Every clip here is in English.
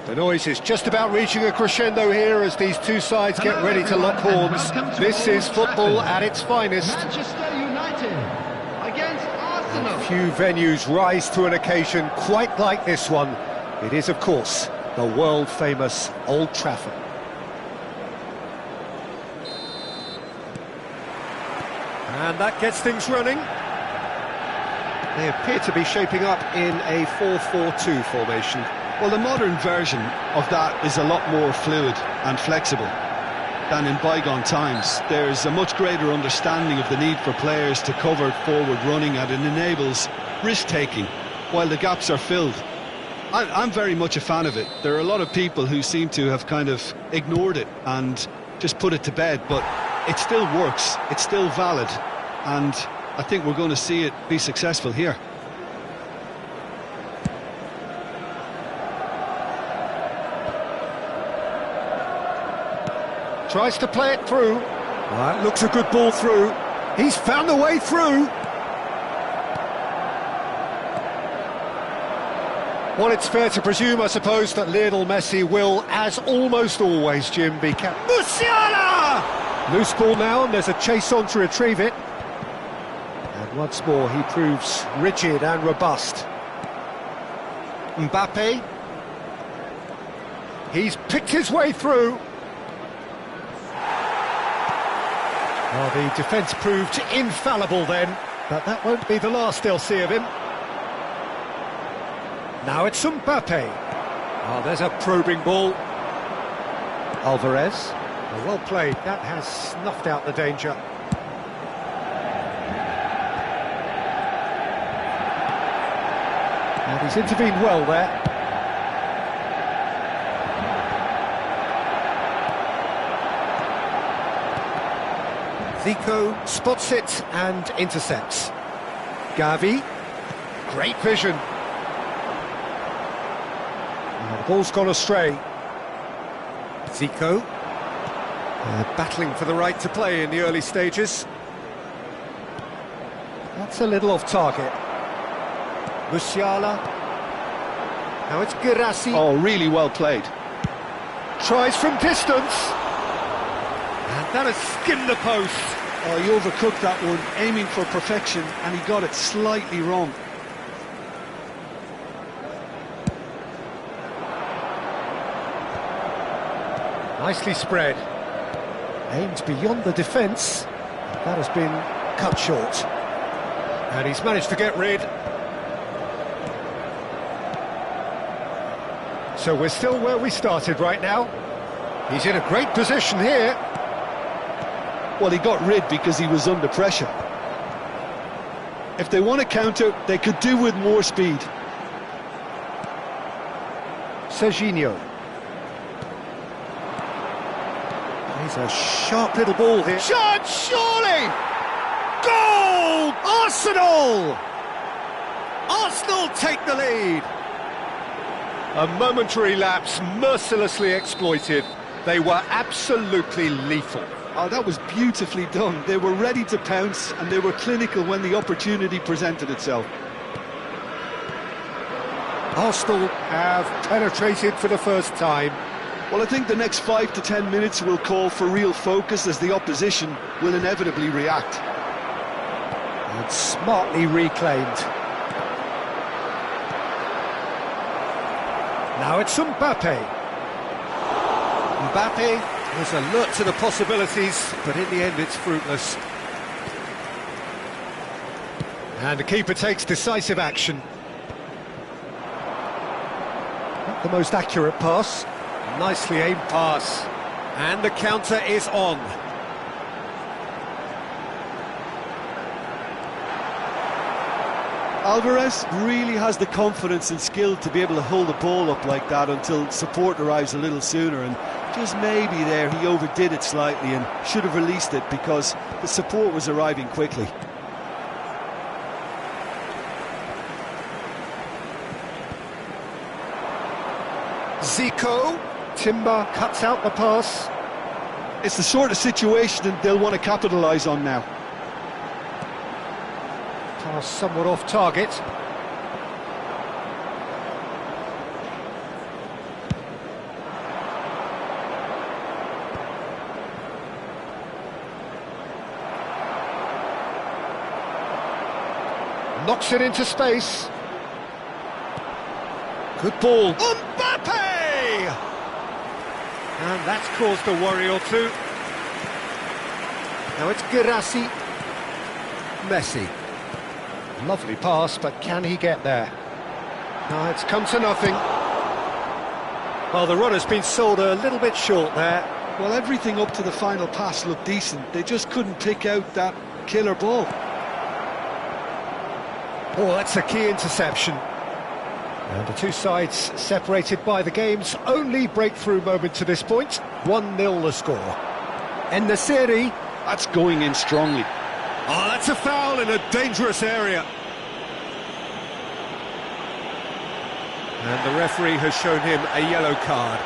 The noise is just about reaching a crescendo here as these two sides get ready to lock horns. This is football at its finest. Manchester United against Arsenal. Few venues rise to an occasion quite like this one. It is, of course, the world-famous Old Trafford. And that gets things running. They appear to be shaping up in a 4-4-2 formation. Well, the modern version of that is a lot more fluid and flexible than in bygone times. There's a much greater understanding of the need for players to cover forward running, and it enables risk-taking while the gaps are filled. I'm very much a fan of it. There are a lot of people who seem to have kind of ignored it and just put it to bed, but it still works, it's still valid, and I think we're going to see it be successful here. Tries to play it through. That looks a good ball through. He's found a way through. Well, it's fair to presume, I suppose, that Lionel Messi will, as almost always, Jim, be captain. Musiala! Loose ball now, and there's a chase on to retrieve it. And once more, he proves rigid and robust. Mbappe. He's picked his way through. Well, the defence proved infallible then, but that won't be the last they'll see of him. Now it's Mbappe. Oh, there's a probing ball. Alvarez. Well played, that has snuffed out the danger. And he's intervened well there. Zico spots it and intercepts. Gavi, great vision. And the ball's gone astray. Zico, battling for the right to play in the early stages. That's a little off target. Musiala. Now it's Girassi. Oh, really well played. Tries from distance. And that has skimmed the post. Oh, he overcooked that one, aiming for perfection, and he got it slightly wrong. Nicely spread. Aimed beyond the defence. That has been cut short. And he's managed to get rid. So we're still where we started right now. He's in a great position here. Well, he got rid because he was under pressure. If they want to counter, they could do with more speed. Serginho. He's a sharp little ball here. Shot, surely! Goal! Arsenal! Arsenal take the lead. A momentary lapse mercilessly exploited. They were absolutely lethal. Oh, that was beautifully done. They were ready to pounce, and they were clinical when the opportunity presented itself. Arsenal have penetrated for the first time. Well, I think the next 5 to 10 minutes will call for real focus, as the opposition will inevitably react. And smartly reclaimed. Now it's Mbappe. Mbappe was alert to the possibilities, but in the end it's fruitless. And the keeper takes decisive action. Not the most accurate pass. Nicely aimed pass. And the counter is on. Alvarez really has the confidence and skill to be able to hold the ball up like that until support arrives a little sooner, and just maybe there he overdid it slightly and should have released it because the support was arriving quickly. Zico. Timber cuts out the pass. It's the sort of situation that they'll want to capitalise on now. Pass somewhat off target. Knocks it into space. Good ball. Mbappe! And that's caused a worry or two. Now it's Girassi. Messi. Lovely pass, but can he get there? No, it's come to nothing. Well, the run has been sold a little bit short there. Well, everything up to the final pass looked decent. They just couldn't pick out that killer ball. Oh, that's a key interception. And the two sides separated by the game's only breakthrough moment to this point. 1-0 the score. En Nesyri. That's going in strongly. Oh, that's a foul in a dangerous area. And the referee has shown him a yellow card.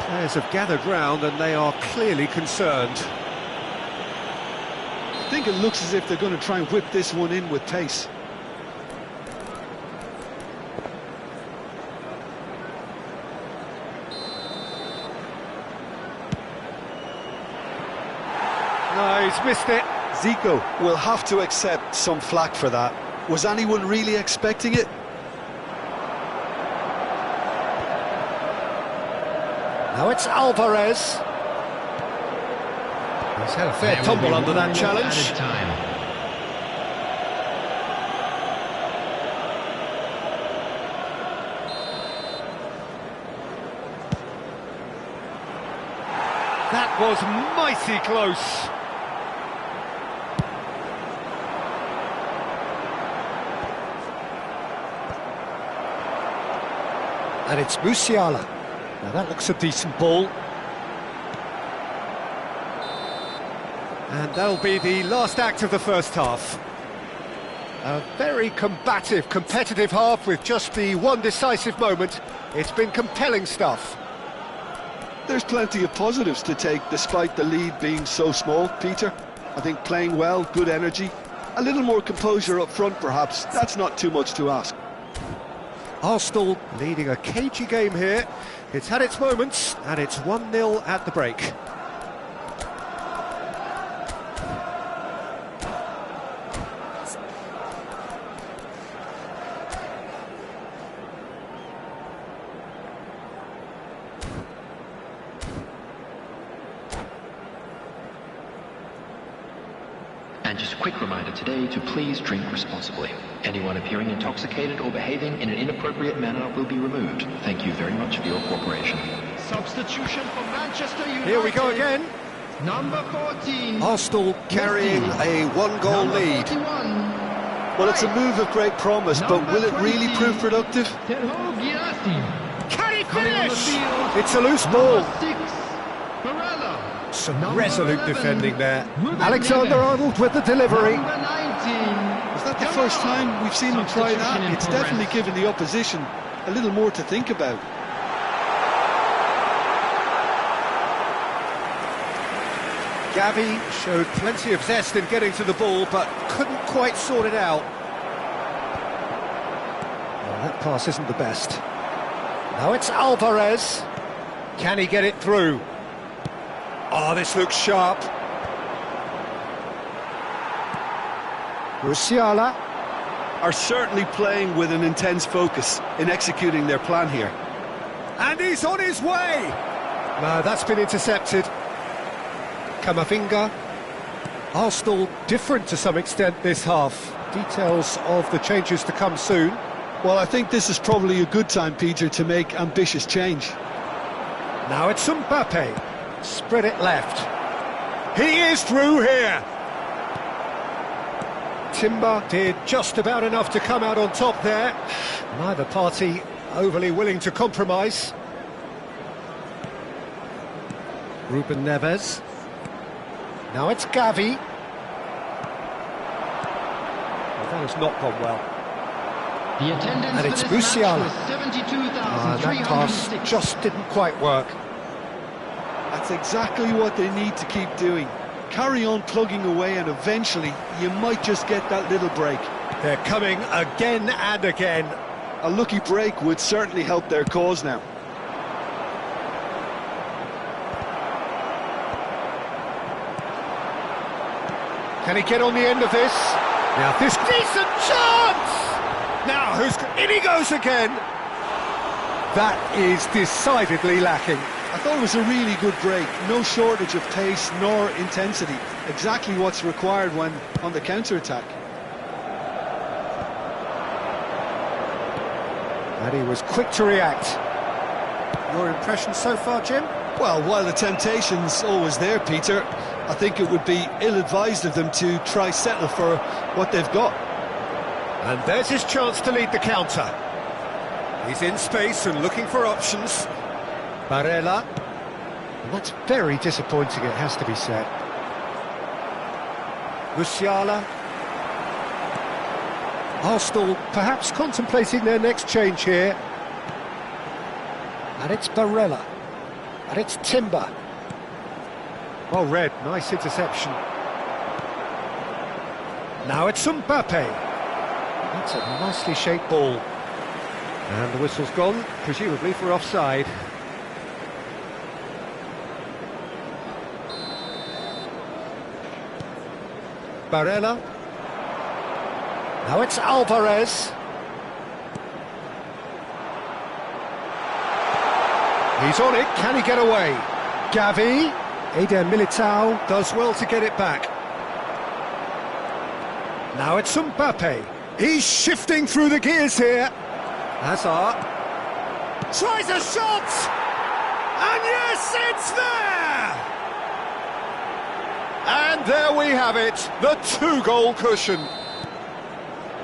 Players have gathered round and they are clearly concerned. I think it looks as if they're going to try and whip this one in with pace. No, he's missed it. Zico will have to accept some flack for that. Was anyone really expecting it? Now it's Alvarez. He's had a fair tumble under that challenge. That was mighty close. And it's Musiala. Now that looks a decent ball. And that'll be the last act of the first half. A very combative, competitive half with just the one decisive moment. It's been compelling stuff. There's plenty of positives to take despite the lead being so small, Peter. I think playing well, good energy, a little more composure up front perhaps. That's not too much to ask. Arsenal leading a cagey game here. It's had its moments, and it's 1-0 at the break. And just a quick reminder today to please drink responsibly. Anyone appearing intoxicated or behaving in an inappropriate manner will be removed. Thank you very much for your cooperation. Substitution for Manchester United. Here we go again. Number 14. Arsenal carrying a one-goal lead. 41. Well, it's a move of great promise, but will it really prove productive? Can he finish? It's a loose ball. Some resolute defending there. Alexander-Arnold with the delivery. Is that the first time we've seen him try that? It's definitely given the opposition a little more to think about. Gavi showed plenty of zest in getting to the ball, but couldn't quite sort it out. Well, that pass isn't the best. Now it's Alvarez. Can he get it through? Oh, this looks sharp. Musiala Are certainly playing with an intense focus in executing their plan here. and he's on his way. No, that's been intercepted. Camavinga. Arsenal different to some extent this half. Details of the changes to come soon. Well, I think this is probably a good time, Peter, to make ambitious change. Now it's Mbappe. Spread it left. He is through here. Timber did just about enough to come out on top there. Neither party overly willing to compromise. Ruben Neves. Now it's Gavi. Well, that has not gone well. The attendance And it's for this Musiala. match was 72,306. That pass just didn't quite work. That's exactly what they need to keep doing. Carry on plugging away and eventually you might just get that little break. They're coming again and again. A lucky break would certainly help their cause now. Can he get on the end of this? Now this decent chance! In he goes again! That is decidedly lacking. I thought it was a really good break. No shortage of pace nor intensity. Exactly what's required when on the counter-attack. And he was quick to react. Your impression so far, Jim? Well, while the temptation's always there, Peter, I think it would be ill-advised of them to try settle for what they've got. And there's his chance to lead the counter. He's in space and looking for options. Barella. And that's very disappointing, it has to be said. Musiala. Arsenal perhaps contemplating their next change here. And it's Barella. And it's Timber. Well read, nice interception. Now it's Mbappe. That's a nicely shaped ball. And the whistle's gone, presumably for offside. Barella. Now it's Alvarez. He's on it, can he get away? Gavi. Eder Militao does well to get it back. Now it's Mbappe. He's shifting through the gears here. Hazard tries a shot, and yes, it's there! And there we have it, the two-goal cushion.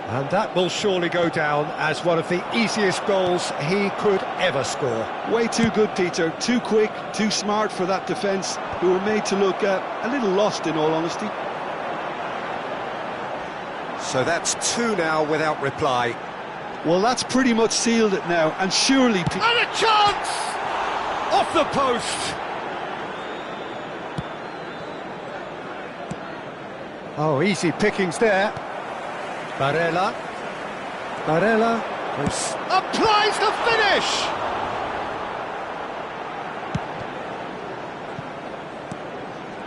And that will surely go down as one of the easiest goals he could ever score. Way too good, Peter. Too quick, too smart for that defence, who were made to look a little lost, in all honesty. So that's two now without reply. Well, that's pretty much sealed it now, and surely... And a chance! Off the post! Oh, easy pickings there. Barella. Barella applies the finish!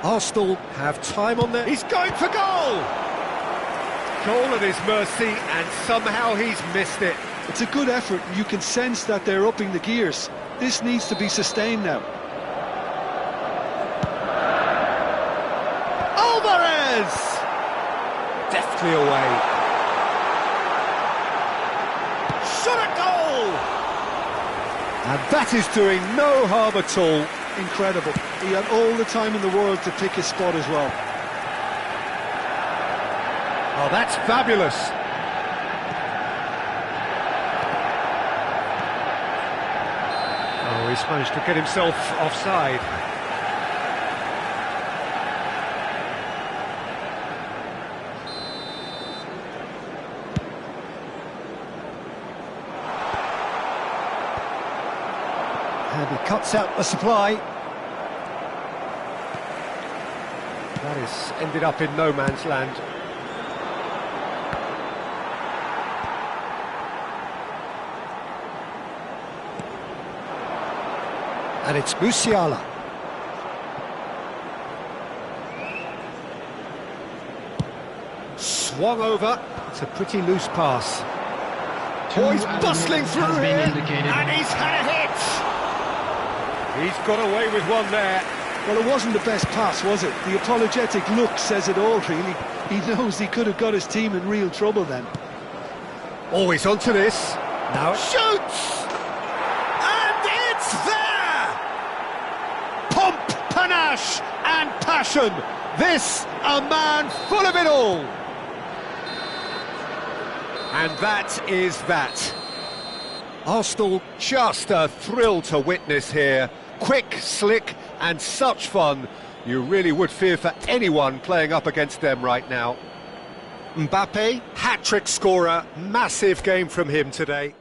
Arsenal have time on their... He's going for goal! Goal at his mercy, and somehow he's missed it. It's a good effort, and you can sense that they're upping the gears. This needs to be sustained now. Alvarez! Deftly away. Shot at goal! And that is doing no harm at all. Incredible. He had all the time in the world to pick his spot as well. Oh, that's fabulous. Oh, he's managed to get himself offside. And he cuts out the supply. That has ended up in no man's land. And it's Musiala. Swung over. It's a pretty loose pass. Oh, he's bustling through here, and he's had a hit. He's got away with one there. Well, it wasn't the best pass, was it? The apologetic look says it all, really. He knows he could have got his team in real trouble then. Always onto this. Now shoots! And it's there! Pomp, panache and passion. This, a man full of it all. And that is that. Arsenal, just a thrill to witness here. Quick, slick and such fun. You really would fear for anyone playing up against them right now. Mbappe, hat-trick scorer, massive game from him today.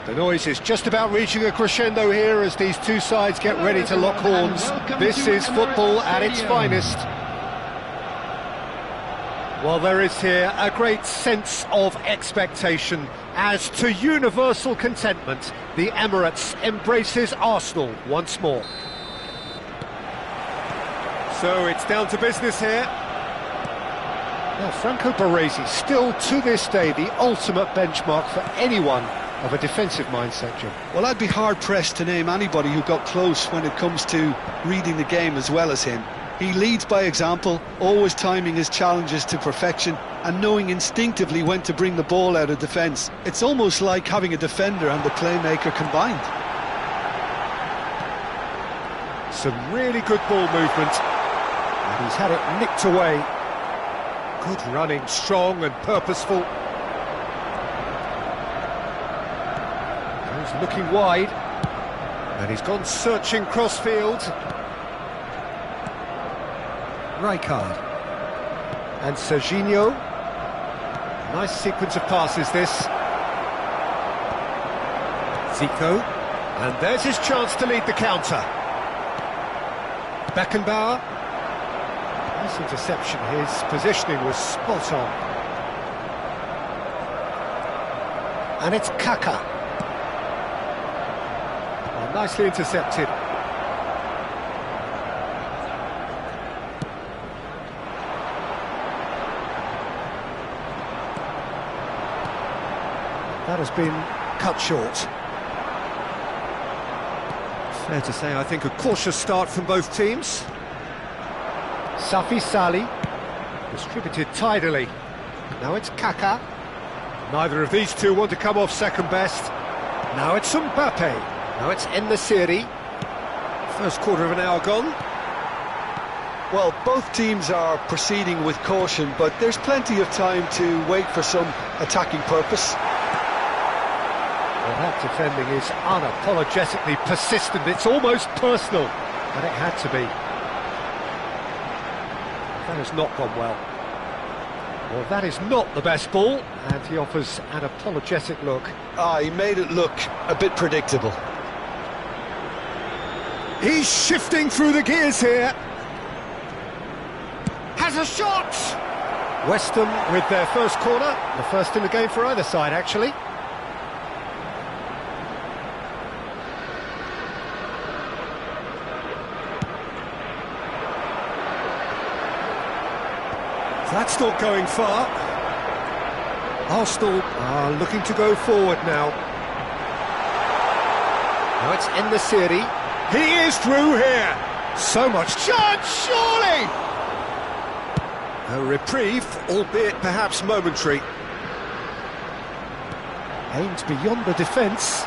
The noise is just about reaching a crescendo here as these two sides get ready to lock horns. This is football at its finest. Well, there is here a great sense of expectation as to universal contentment. The Emirates embraces Arsenal once more. So it's down to business here. Now, Franco Baresi, still to this day the ultimate benchmark for anyone of a defensive mindset, Jim. Well, I'd be hard-pressed to name anybody who got close when it comes to reading the game as well as him. He leads by example, always timing his challenges to perfection and knowing instinctively when to bring the ball out of defence. It's almost like having a defender and the playmaker combined. Some really good ball movement, and he's had it nicked away. Good running, strong and purposeful. He's looking wide, and he's gone searching crossfield. Rijkaard and Serginho. Nice sequence of passes this. Zico, and there's his chance to lead the counter. Beckenbauer. Nice interception, his positioning was spot on. And it's Kaka. Well, nicely intercepted. That has been cut short. Fair to say, I think, a cautious start from both teams. Safi Salih, distributed tidily. Now it's Kaka. Neither of these two want to come off second best. Now it's Mbappe. Now it's En-Nesyri. First quarter of an hour gone. Well, both teams are proceeding with caution, but there's plenty of time to wait for some attacking purpose. Well, that defending is unapologetically persistent. It's almost personal, and it had to be. That has not gone well. Well, that is not the best ball, and he offers an apologetic look. He made it look a bit predictable. He's shifting through the gears here. Has a shot! West Ham with their first corner, the first in the game for either side, actually. That's not going far. Arsenal are looking to go forward now. Now it's En-Nesyri. He is through here. So much chance, surely! A reprieve, albeit perhaps momentary. Aimed beyond the defence.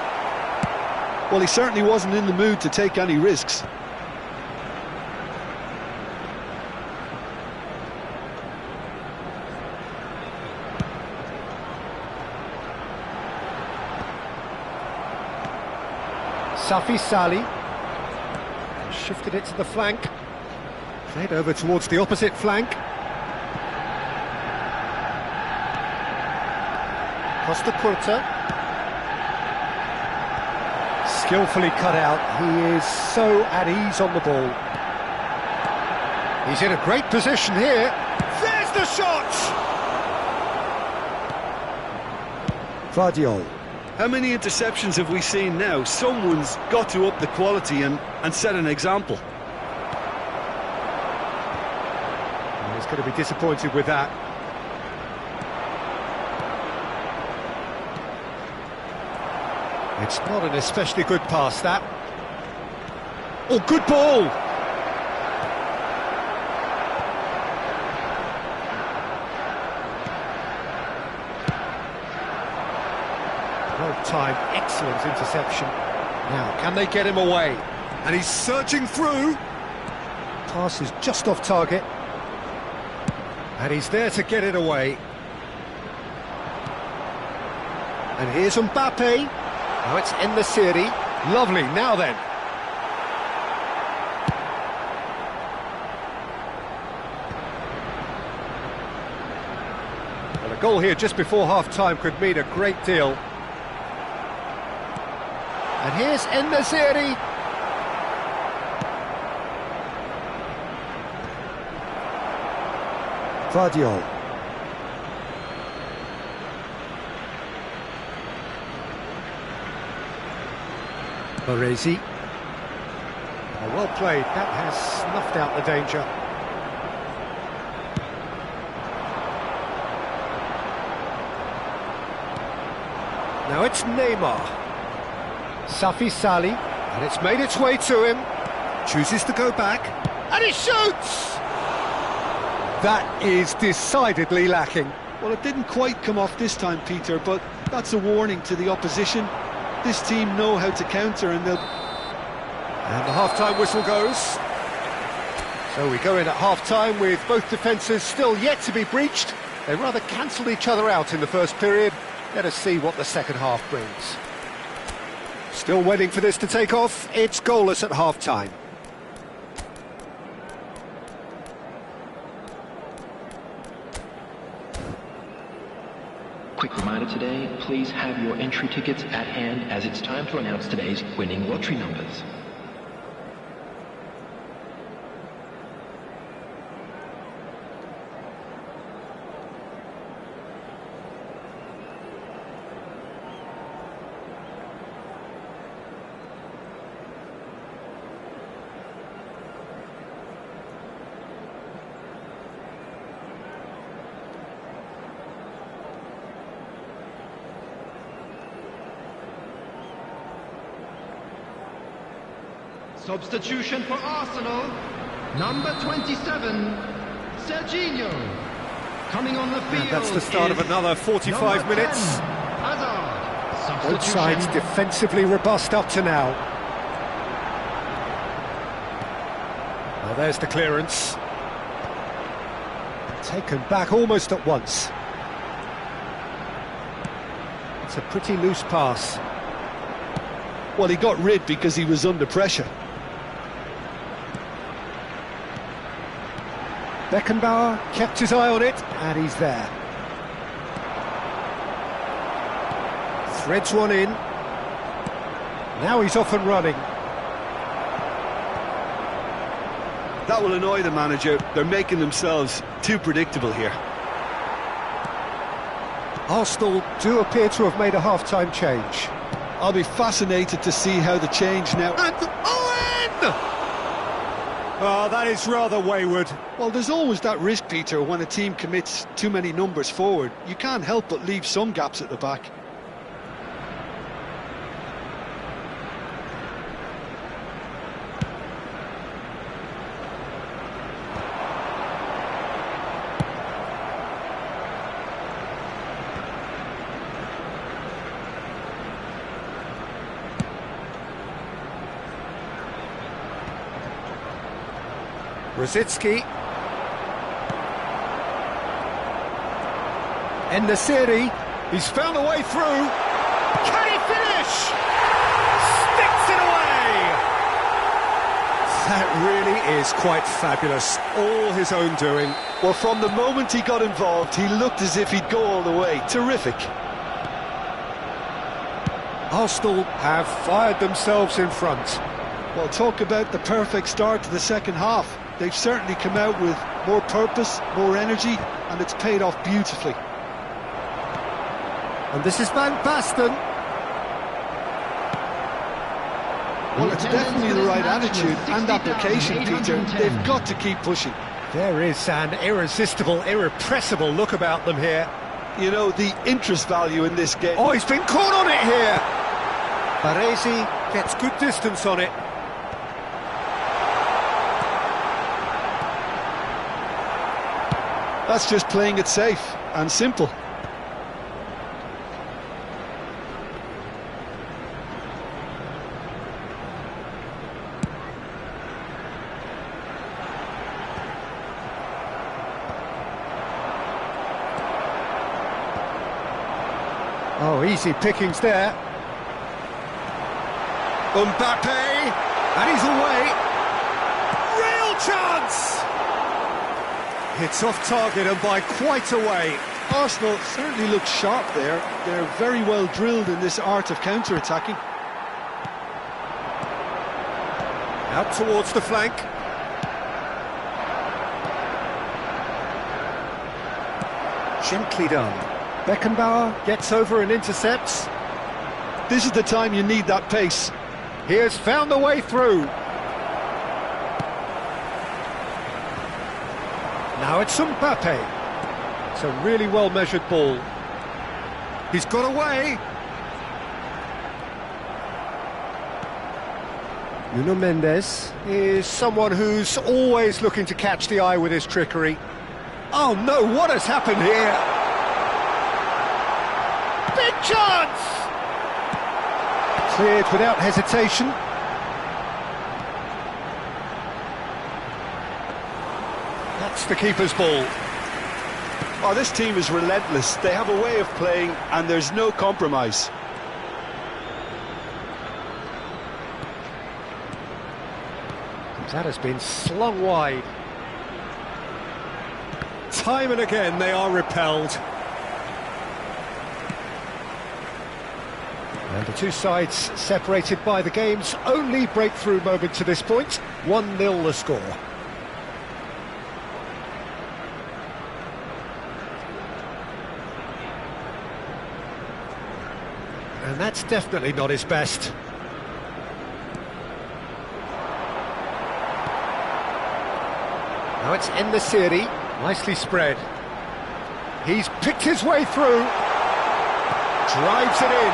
Well, he certainly wasn't in the mood to take any risks. Safi Salih shifted it to the flank, played over towards the opposite flank. Costa Curta, skillfully cut out. He is so at ease on the ball. He's in a great position here. There's the shot! Vardiol. How many interceptions have we seen now? Someone's got to up the quality and set an example. Well, he's going to be disappointed with that. It's not an especially good pass, that. Oh, good ball! Well-timed, excellent interception. Now, can they get him away? And he's searching through. Pass is just off target. And he's there to get it away. And here's Mbappe. Now it's En-Nesyri. Lovely, now then. Well, a goal here just before half-time could mean a great deal. And here's En-Nesyri. Vardiol. Baresi. Oh, well played. That has snuffed out the danger. Now it's Neymar. Safi Sali, and it's made its way to him. Chooses to go back, and he shoots! That is decidedly lacking. Well, it didn't quite come off this time, Peter, but that's a warning to the opposition. This team know how to counter, and they'll... And the half-time whistle goes. So we go in at half-time with both defences still yet to be breached. They rather cancelled each other out in the first period. Let us see what the second half brings. Still waiting for this to take off. It's goalless at half-time. Quick reminder today, please have your entry tickets at hand as it's time to announce today's winning lottery numbers. Substitution for Arsenal, number 27, Serginho. Coming on the field. And that's the start of another 45 number minutes. 10, Hazard. Both sides defensively robust up to now. Well, there's the clearance. Taken back almost at once. It's a pretty loose pass. Well, he got rid because he was under pressure. Beckenbauer kept his eye on it, and he's there. Threads one in. Now he's off and running. That will annoy the manager. They're making themselves too predictable here. Arsenal do appear to have made a half-time change. I'll be fascinated to see how the change now... And Owen! Oh, that is rather wayward. Well, there's always that risk, Peter, when a team commits too many numbers forward. You can't help but leave some gaps at the back. Rosicki. En-Nesyri. He's found a way through. Can he finish? Sticks it away! That really is quite fabulous. All his own doing. Well, from the moment he got involved, he looked as if he'd go all the way. Terrific. Arsenal have fired themselves in front. Well, talk about the perfect start to the second half. They've certainly come out with more purpose, more energy, and it's paid off beautifully. And this is Van Basten. Well, it's definitely the right attitude and application, Peter. They've got to keep pushing. There is an irresistible, irrepressible look about them here. You know, the interest value in this game... Oh, he's been caught on it here! Baresi gets good distance on it. That's just playing it safe and simple. Oh, easy pickings there. Mbappe, and he's away. Real chance! It's off target and by quite a way. Arsenal certainly look sharp there. They're very well drilled in this art of counter-attacking. Out towards the flank. Gently done. Beckenbauer gets over and intercepts. This is the time you need that pace. He has found the way through. Now it's Mbappe. It's a really well-measured ball. He's got away. Nuno Mendes is someone who's always looking to catch the eye with his trickery. Oh no, what has happened here? Big chance! Cleared without hesitation. That's the keeper's ball. Oh, this team is relentless. They have a way of playing and there's no compromise. That has been slung wide. Time and again they are repelled. And the two sides separated by the game's only breakthrough moment to this point. 1-0 the score. And that's definitely not his best. Now it's En-Nesyri, nicely spread. He's picked his way through. Drives it in.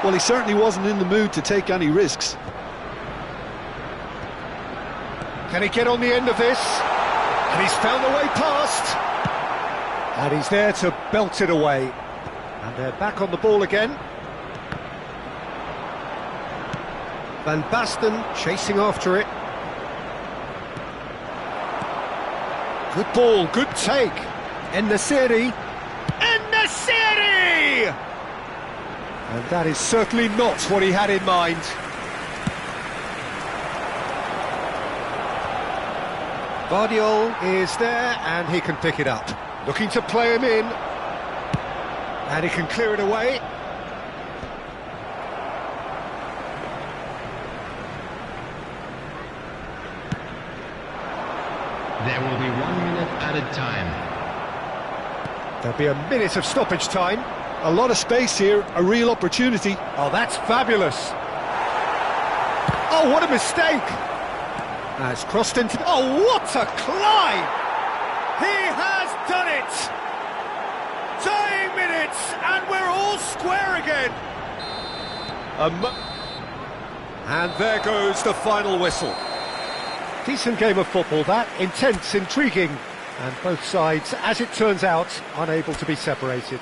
Well, he certainly wasn't in the mood to take any risks. Can he get on the end of this? And he's found the way past. And he's there to belt it away. And they're back on the ball again. Van Basten chasing after it. Good ball, good take. En-Nesyri. En-Nesyri! And that is certainly not what he had in mind. Guardiola is there and he can pick it up. Looking to play him in. And he can clear it away. There will be 1 minute added time. There'll be a minute of stoppage time. A lot of space here, a real opportunity. Oh, that's fabulous. Oh, what a mistake. It's crossed into... Oh, what a climb! He has done it! Dying minutes, and we're all square again. And there goes the final whistle. Decent game of football, that. Intense, intriguing, and both sides, as it turns out, unable to be separated.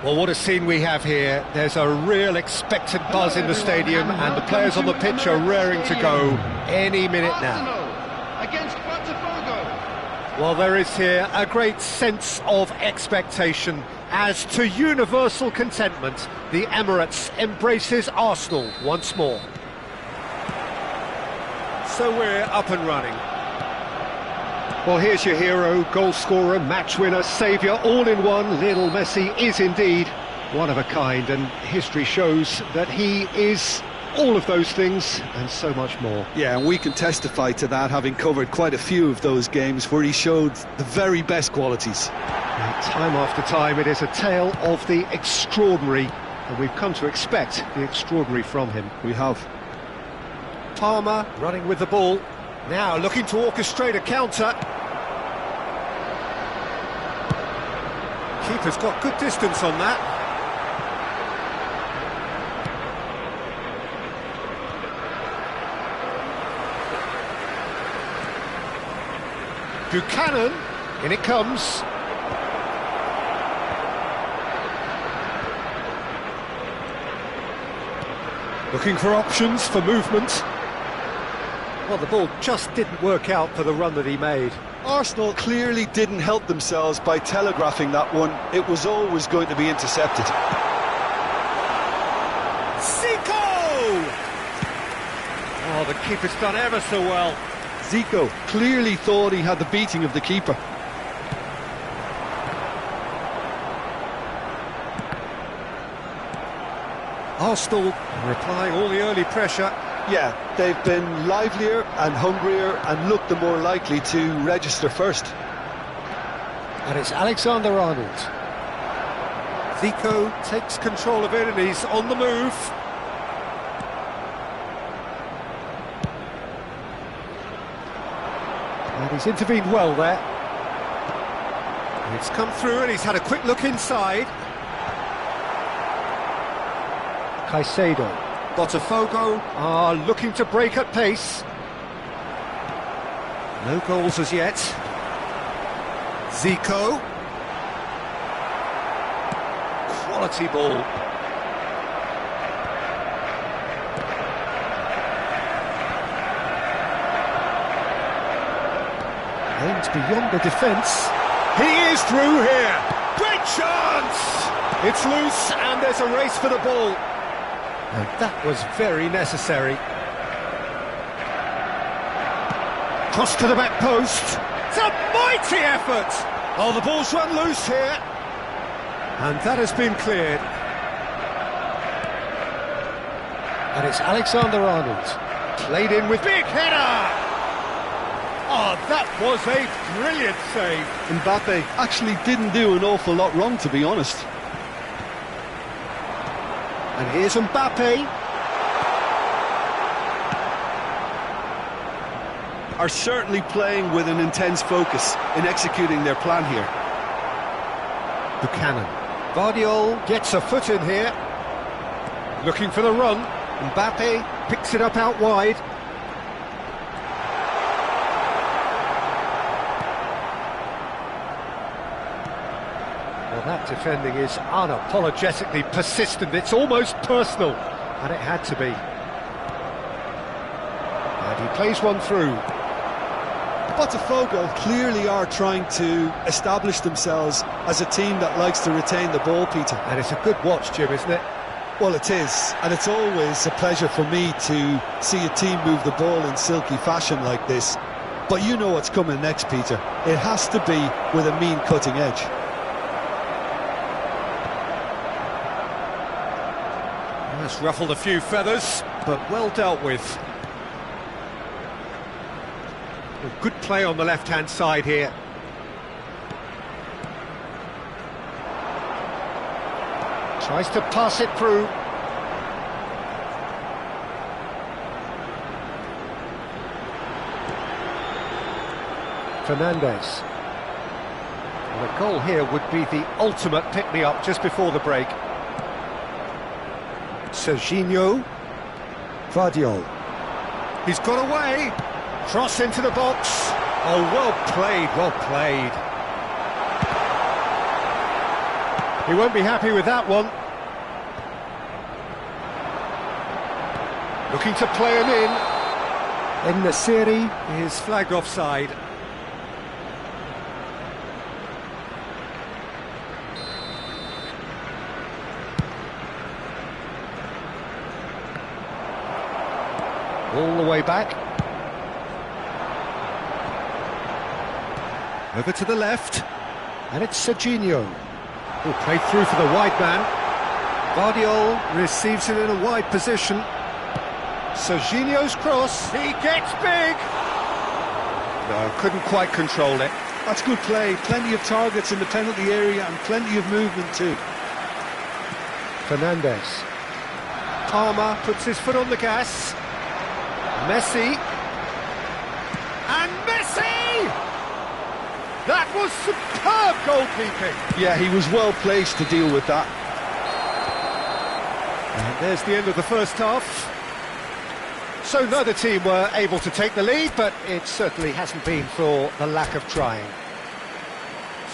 Well, what a scene we have here. There's a real expectant buzz in the stadium, and the players on the pitch are raring to go any minute now. Well, there is here a great sense of expectation as, to universal contentment, the Emirates embraces Arsenal once more. So we're up and running. Well, here's your hero, goal scorer, match winner, saviour, all in one. Lionel Messi is indeed one of a kind, and history shows that he is all of those things and so much more. Yeah, and we can testify to that, having covered quite a few of those games where he showed the very best qualities. And time after time, it is a tale of the extraordinary, and we've come to expect the extraordinary from him. We have. Palmer running with the ball, now looking to orchestrate a counter. Keeper's got good distance on that. Buchanan, in it comes. Looking for options for movement. Well, the ball just didn't work out for the run that he made. Arsenal clearly didn't help themselves by telegraphing that one. It was always going to be intercepted. Zico! Oh, the keeper's done ever so well. Zico clearly thought he had the beating of the keeper. Arsenal replying all the early pressure. Yeah, they've been livelier and hungrier and looked the more likely to register first. And it's Alexander-Arnold. Zico takes control of it and he's on the move. And he's intervened well there. And it's come through and he's had a quick look inside. Caicedo. Botafogo are looking to break at pace. No goals as yet. Zico. Quality ball. Aims beyond the defence. He is through here. Great chance! It's loose and there's a race for the ball. And that was very necessary. Cross to the back post. It's a mighty effort! Oh, the ball's run loose here. And that has been cleared. And it's Alexander-Arnold. Played in with big header! Oh, that was a brilliant save. Mbappe actually didn't do an awful lot wrong, to be honest. And here's Mbappe. Are certainly playing with an intense focus in executing their plan here. Buchanan. Vardiol gets a foot in here. Looking for the run. Mbappe picks it up out wide. Well, that defending is unapologetically persistent. It's almost personal, and it had to be. And he plays one through. Botafogo clearly are trying to establish themselves as a team that likes to retain the ball, Peter. And it's a good watch, Jim, isn't it? Well, it is, and it's always a pleasure for me to see a team move the ball in silky fashion like this. But you know what's coming next, Peter. It has to be with a mean cutting edge. That's ruffled a few feathers, but well dealt with. A good play on the left-hand side here. Tries to pass it through. Fernandes. Well, a goal here would be the ultimate pick-me-up just before the break. Serginho. Vardiol. He's got away. Cross into the box. Oh, well played, well played. He won't be happy with that one. Looking to play him in. Nesiri is flagged offside. All the way back. Over to the left. And it's Serginho, who played through for the wide man. Guardiol receives it in a wide position. Serginho's cross. He gets big. No, couldn't quite control it. That's good play. Plenty of targets in the penalty area and plenty of movement too. Fernandes. Palmer puts his foot on the gas. Messi. And Messi! That was superb goalkeeping. Yeah, he was well placed to deal with that. And there's the end of the first half. So neither team were able to take the lead, but it certainly hasn't been for the lack of trying.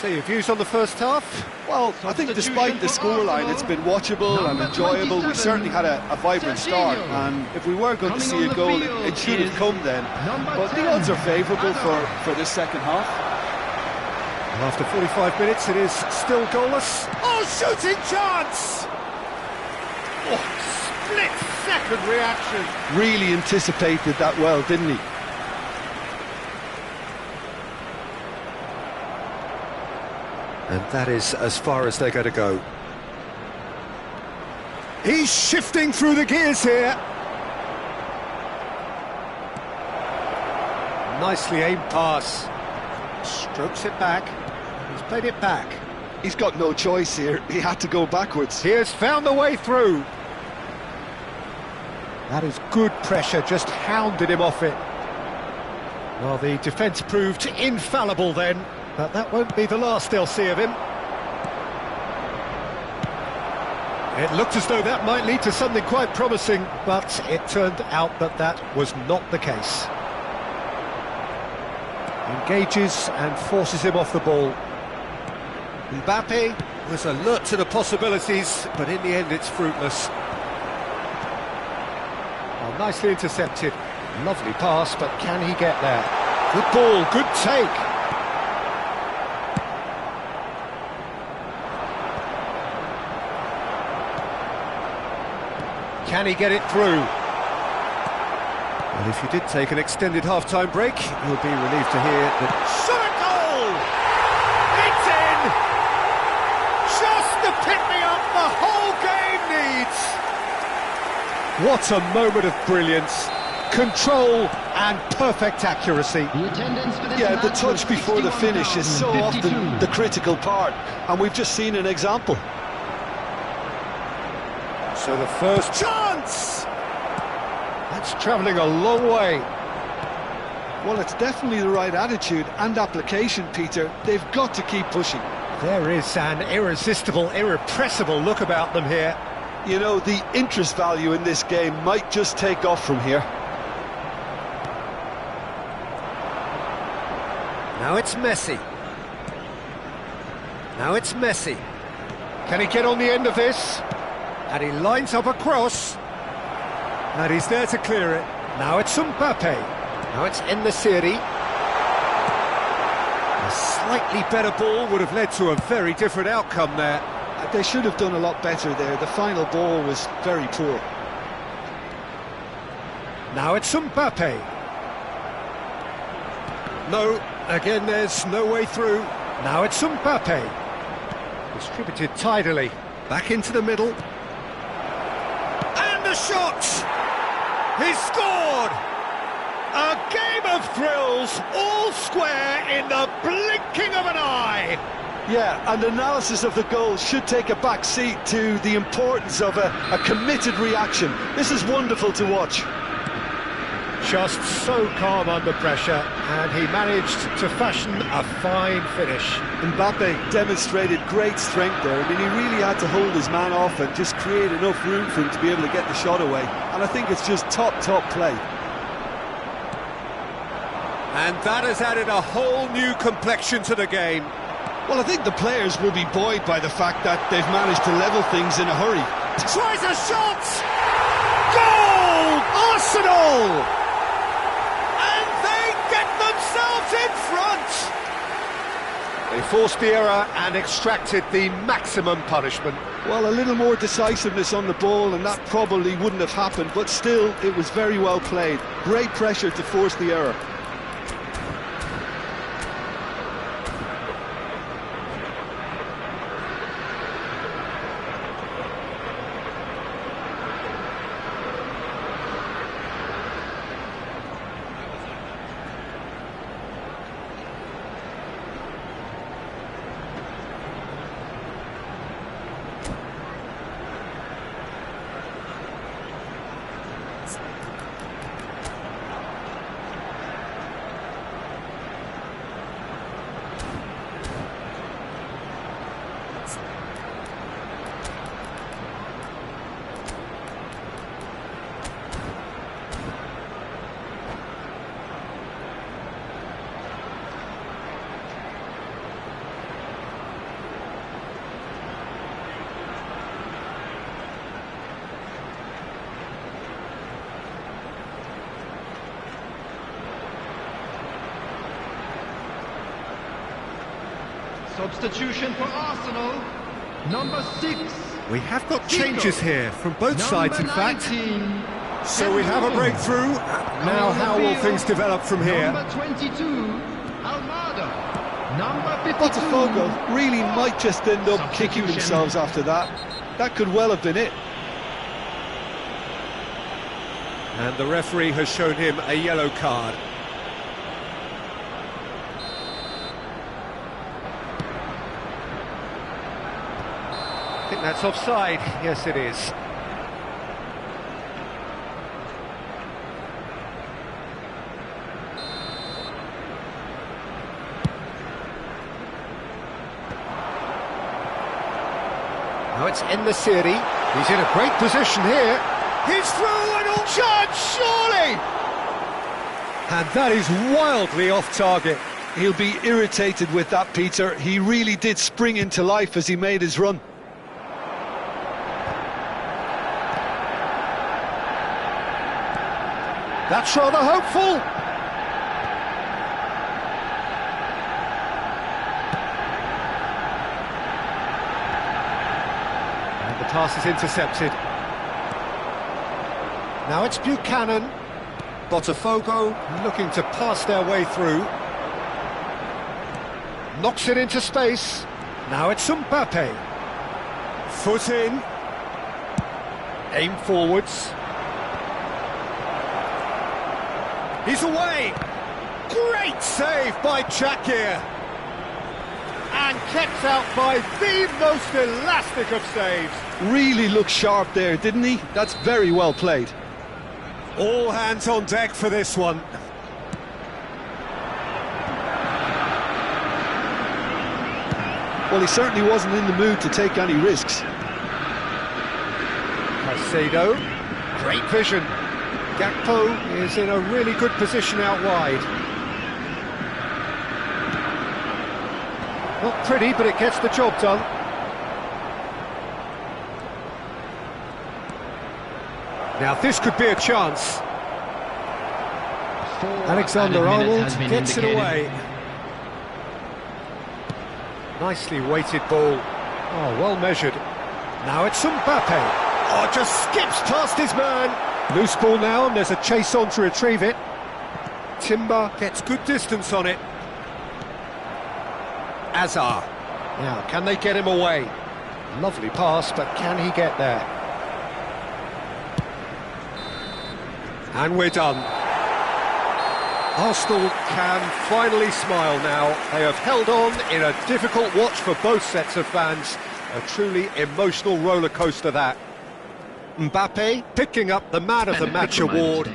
So your views on the first half? Well, I think despite the scoreline, it's been watchable and enjoyable. We certainly had a vibrant start, and if we were going to see a goal, it should have come then. But the odds are favourable for this second half. And after 45 minutes, it is still goalless. Oh, shooting chance! Oh, split-second reaction. Really anticipated that well, didn't he? And that is as far as they're going to go. He's shifting through the gears here. Nicely aimed pass. Strokes it back. He's played it back. He's got no choice here. He had to go backwards. He has found the way through. That is good pressure, just hounded him off it. Well, the defence proved infallible then. But that won't be the last they'll see of him. It looked as though that might lead to something quite promising, but it turned out that that was not the case. Engages and forces him off the ball. Mbappe was alert to the possibilities, but in the end it's fruitless. Well, nicely intercepted. Lovely pass, but can he get there? Good ball, good take. Can he get it through? Well, if you did take an extended half-time break, you'll be relieved to hear that... Shot a goal! It's in! Just the pick-me-up the whole game needs! What a moment of brilliance. Control and perfect accuracy. Yeah, the touch before the finish is so often the critical part, and we've just seen an example. So the first chance! That's travelling a long way. Well, it's definitely the right attitude and application, Peter. They've got to keep pushing. There is an irresistible, irrepressible look about them here. You know, the interest value in this game might just take off from here. Now it's Messi. Now it's Messi. Can he get on the end of this? And he lines up a cross. And he's there to clear it. Now it's Mbappe. Now it's Nesiri. A slightly better ball would have led to a very different outcome there. They should have done a lot better there. The final ball was very poor. Now it's Mbappe. No, again there's no way through. Now it's Mbappe. Distributed tidily. Back into the middle. And a shot! He scored! A game of thrills, all square in the blinking of an eye! Yeah, and analysis of the goal should take a back seat to the importance of a committed reaction. This is wonderful to watch. Just so calm under pressure, and he managed to fashion a fine finish. Mbappe demonstrated great strength there. I mean, he really had to hold his man off and just create enough room for him to be able to get the shot away. And I think it's just top play. And that has added a whole new complexion to the game. Well, I think the players will be buoyed by the fact that they've managed to level things in a hurry. Tries a shot! Goal! Arsenal! And they get themselves in front! They forced the error and extracted the maximum punishment. Well, a little more decisiveness on the ball and that probably wouldn't have happened, but still, it was very well played. Great pressure to force the error. Substitution for Arsenal, number 6. We have got changes here from both sides, in fact. 19, So we have a breakthrough. Now how will things develop from here? Number 22, Almada. Number 52. Botafogo really might just end up kicking themselves after that. That could well have been it. And the referee has shown him a yellow card. I think that's offside. Yes, it is. Now it's En-Nesyri. He's in a great position here. He's through and all chance, surely! And that is wildly off target. He'll be irritated with that, Peter. He really did spring into life as he made his run. That's rather hopeful. And the pass is intercepted. Now it's Buchanan. Botafogo looking to pass their way through. Knocks it into space. Now it's Mbappe. Foot in. Aim forwards. He's away! Great save by Chakir! And kept out by the most elastic of saves. Really looked sharp there, didn't he? That's very well played. All hands on deck for this one. Well, he certainly wasn't in the mood to take any risks. Caicedo, great vision. Gakpo is in a really good position out wide. Not pretty, but it gets the job done. Now this could be a chance. Alexander-Arnold gets it away. Nicely weighted ball. Oh, well measured. Now it's Mbappe. Oh, just skips past his man. Loose ball now, and there's a chase on to retrieve it. Timber gets good distance on it. Azar. Now, can they get him away? Lovely pass, but can he get there? And we're done. Arsenal can finally smile now. They have held on in a difficult watch for both sets of fans. A truly emotional roller coaster that. Mbappe picking up the Man of the Match award.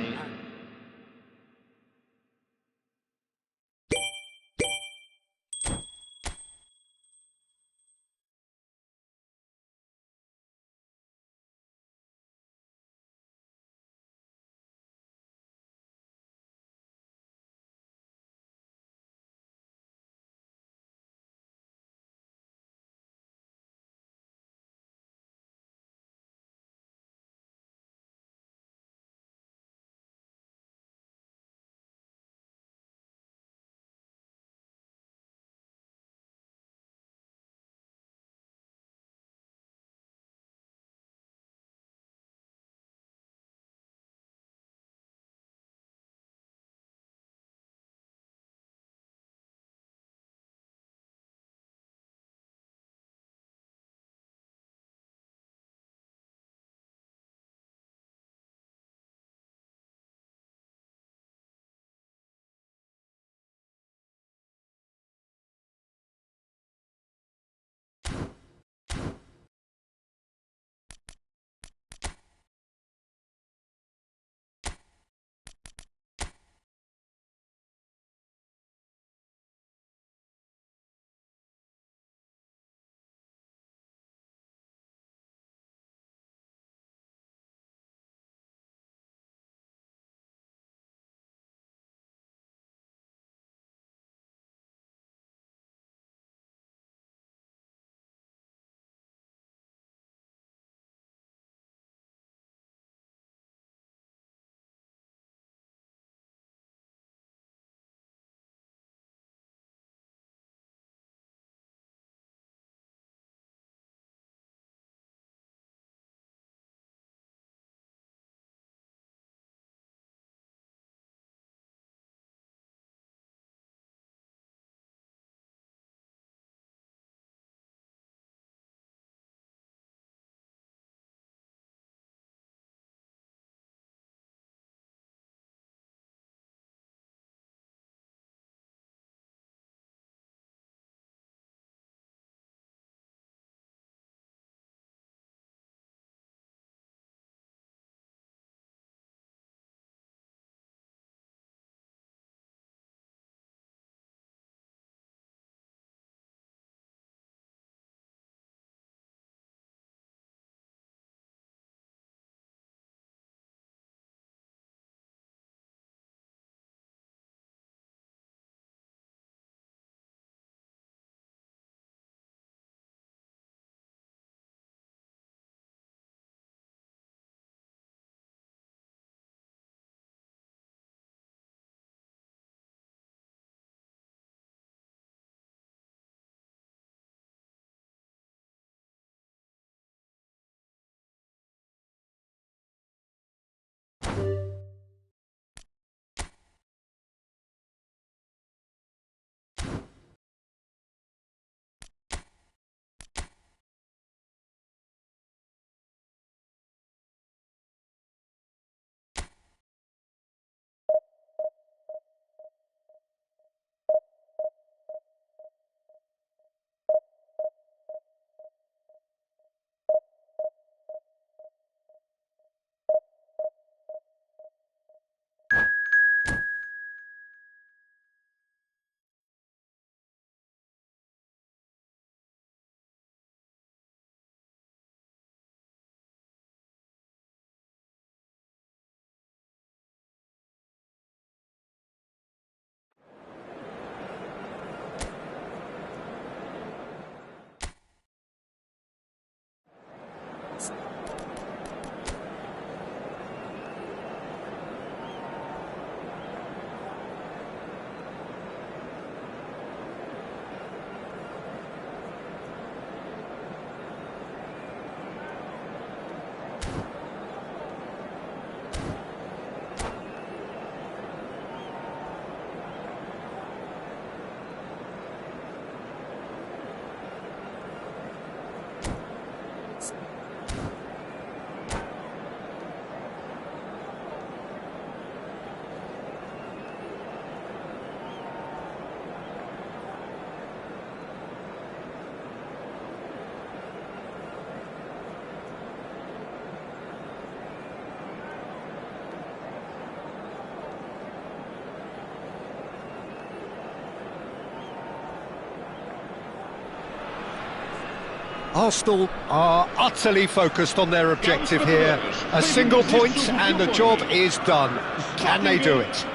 Arsenal are utterly focused on their objective here. A single point and the job is done. Can they do it?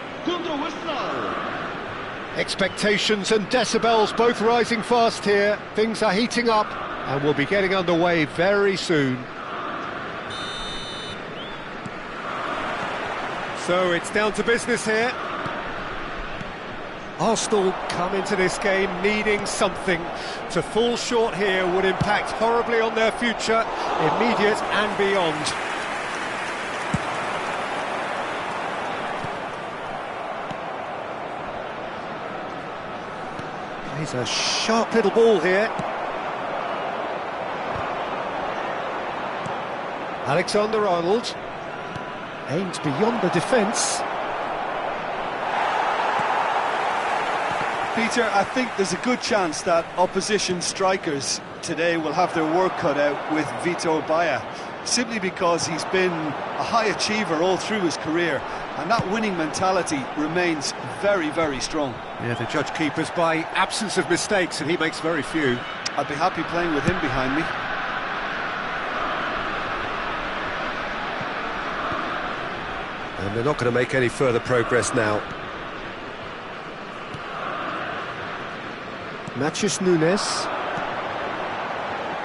Expectations and decibels both rising fast here. Things are heating up and we'll be getting underway very soon. So it's down to business here. Arsenal come into this game needing something. To fall short here would impact horribly on their future, immediate and beyond. Plays a sharp little ball here. Alexander-Arnold aims beyond the defence. Peter, I think there's a good chance that opposition strikers today will have their work cut out with Vitor Baia, simply because he's been a high achiever all through his career, and that winning mentality remains very, very strong. Yeah, the judge keepers by absence of mistakes, and he makes very few. I'd be happy playing with him behind me. And they're not going to make any further progress now. Matheus Nunes.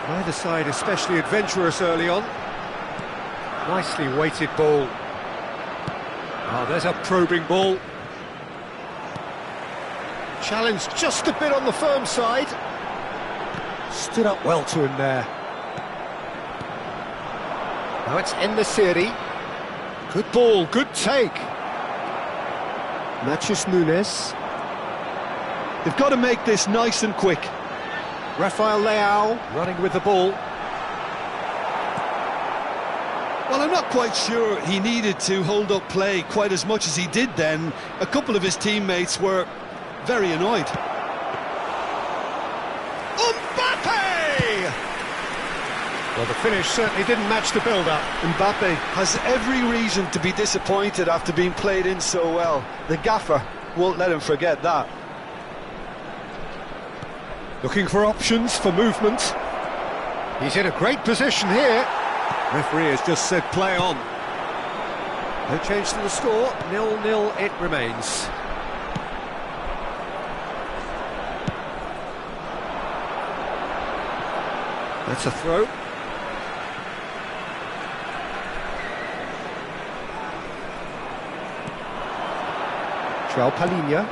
Neither side especially adventurous early on. Nicely weighted ball. Oh, there's a probing ball. Challenged just a bit on the firm side. Stood up well to him there. Now it's En-Nesyri. Good ball, good take. Matheus Nunes. They've got to make this nice and quick. Rafael Leao running with the ball. Well, I'm not quite sure he needed to hold up play quite as much as he did then. A couple of his teammates were very annoyed. Mbappe! Well, the finish certainly didn't match the build-up. Mbappe has every reason to be disappointed after being played in so well. The gaffer won't let him forget that. Looking for options for movement. He's in a great position here. Referee has just said play on. No change to the score, 0-0 it remains. That's a throw. João Palhinha.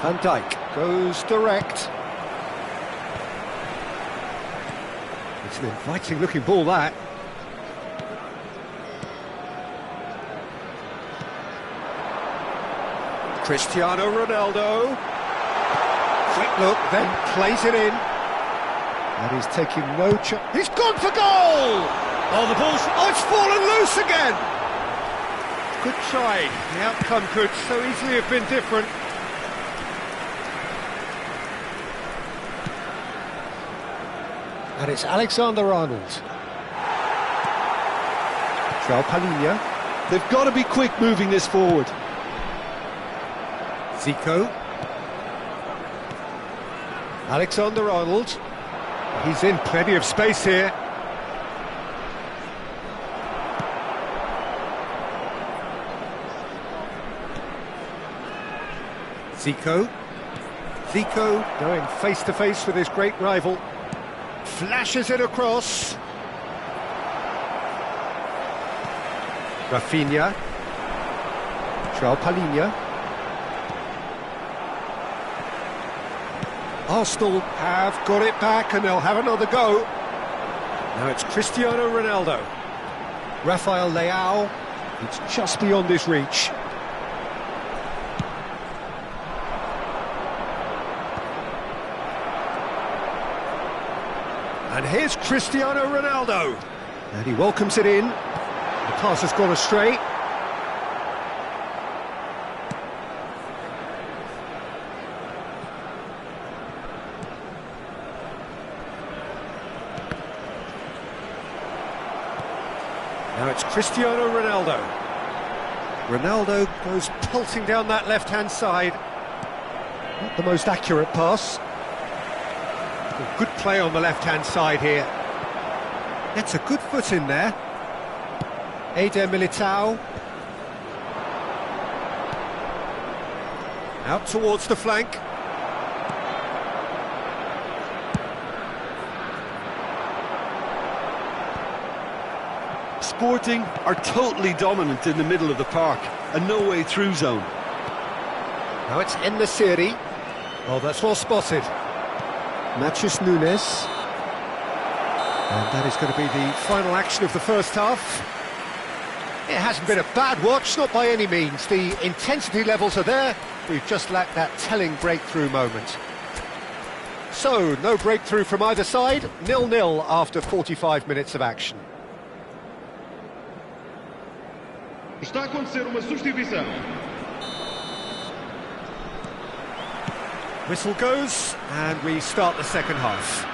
Van Dijk goes direct. It's an inviting looking ball, that. Cristiano Ronaldo. Quick look, then plays it in. And he's taking no chance. He's gone for goal! Oh, the ball's... Oh, it's fallen loose again! Good try. The outcome could so easily have been different. And it's Alexander-Arnold. João Palhinha. They've got to be quick moving this forward. Zico. Alexander-Arnold. He's in plenty of space here. Zico. Zico going face-to-face with his great rival. Flashes it across. Rafinha. João Palhinha. Arsenal have got it back and they'll have another go. Now it's Cristiano Ronaldo. Rafael Leao. It's just beyond his reach. And here's Cristiano Ronaldo. And he welcomes it in. The pass has gone astray. Now it's Cristiano Ronaldo. Ronaldo goes pelting down that left-hand side. Not the most accurate pass. Good play on the left-hand side here. Gets a good foot in there. Eder Militao. Out towards the flank. Sporting are totally dominant in the middle of the park, a no-way through zone. Now it's En-Nesyri. Oh, that's well spotted. Matheus Nunes. And that is going to be the final action of the first half. It hasn't been a bad watch, not by any means. The intensity levels are there. We've just lacked that telling breakthrough moment. So, no breakthrough from either side. 0-0 after 45 minutes of action. Está a acontecer uma substituição. Whistle goes, and we start the second half.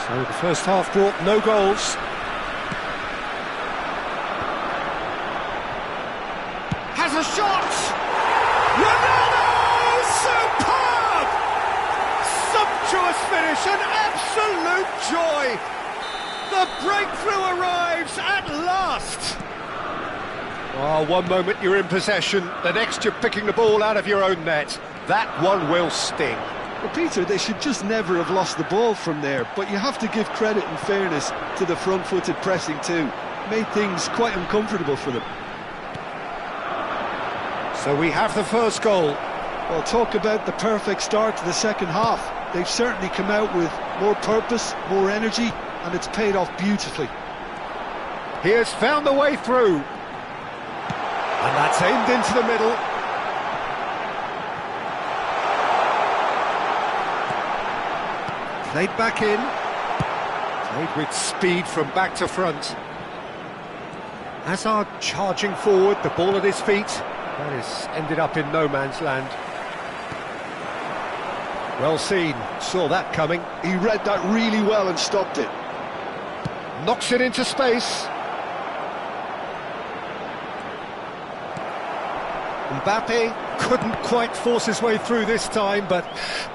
So the first half brought no goals. Has a shot! Ronaldo! Superb! Sumptuous finish, an absolute joy! The breakthrough arrives at last! Oh, one moment you're in possession, the next you're picking the ball out of your own net. That one will sting. Well, Peter, they should just never have lost the ball from there, but you have to give credit and fairness to the front-footed pressing too. Made things quite uncomfortable for them. So we have the first goal. Well, talk about the perfect start to the second half. They've certainly come out with more purpose, more energy, and it's paid off beautifully. He has found the way through. And that's aimed into the middle. Played back in. Played with speed from back to front. Hazard charging forward, the ball at his feet. That has ended up in no man's land. Well seen, saw that coming. He read that really well and stopped it. Knocks it into space. Mbappe couldn't quite force his way through this time, but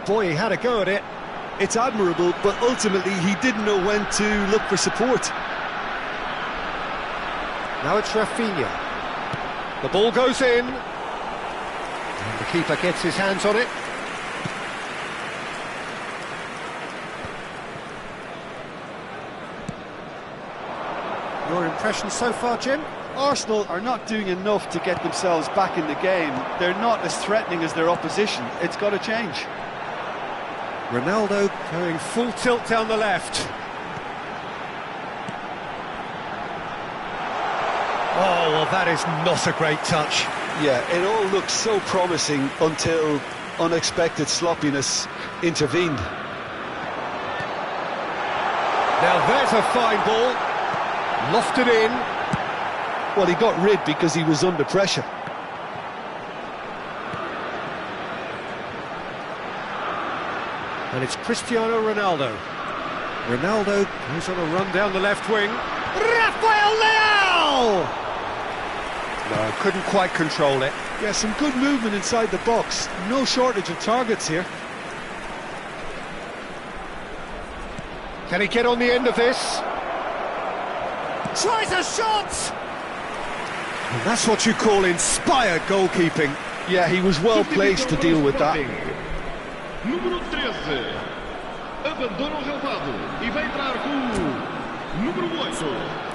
boy, he had a go at it. It's admirable, but ultimately he didn't know when to look for support. Now it's Rafinha. The ball goes in. And the keeper gets his hands on it. Your impression so far, Jim? Arsenal are not doing enough to get themselves back in the game. They're not as threatening as their opposition. It's got to change. Ronaldo going full tilt down the left. Oh, well, that is not a great touch. Yeah, it all looked so promising until unexpected sloppiness intervened. Now there's a fine ball. Lofted in. Well, he got rid because he was under pressure. And it's Cristiano Ronaldo. Ronaldo goes on a run down the left wing. Rafael Leao! No, couldn't quite control it. Yeah, some good movement inside the box. No shortage of targets here. Can he get on the end of this? Tries a shot! And that's what you call inspired goalkeeping. Yeah, he was well placed to deal with that. Número 13. Abandona o relvado e vai entrar com o número 8.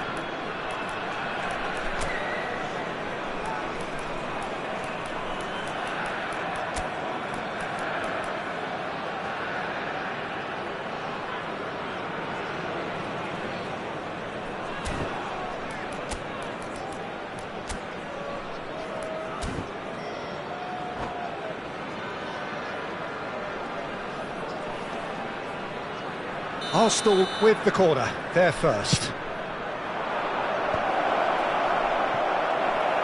Arsenal with the corner, they're first.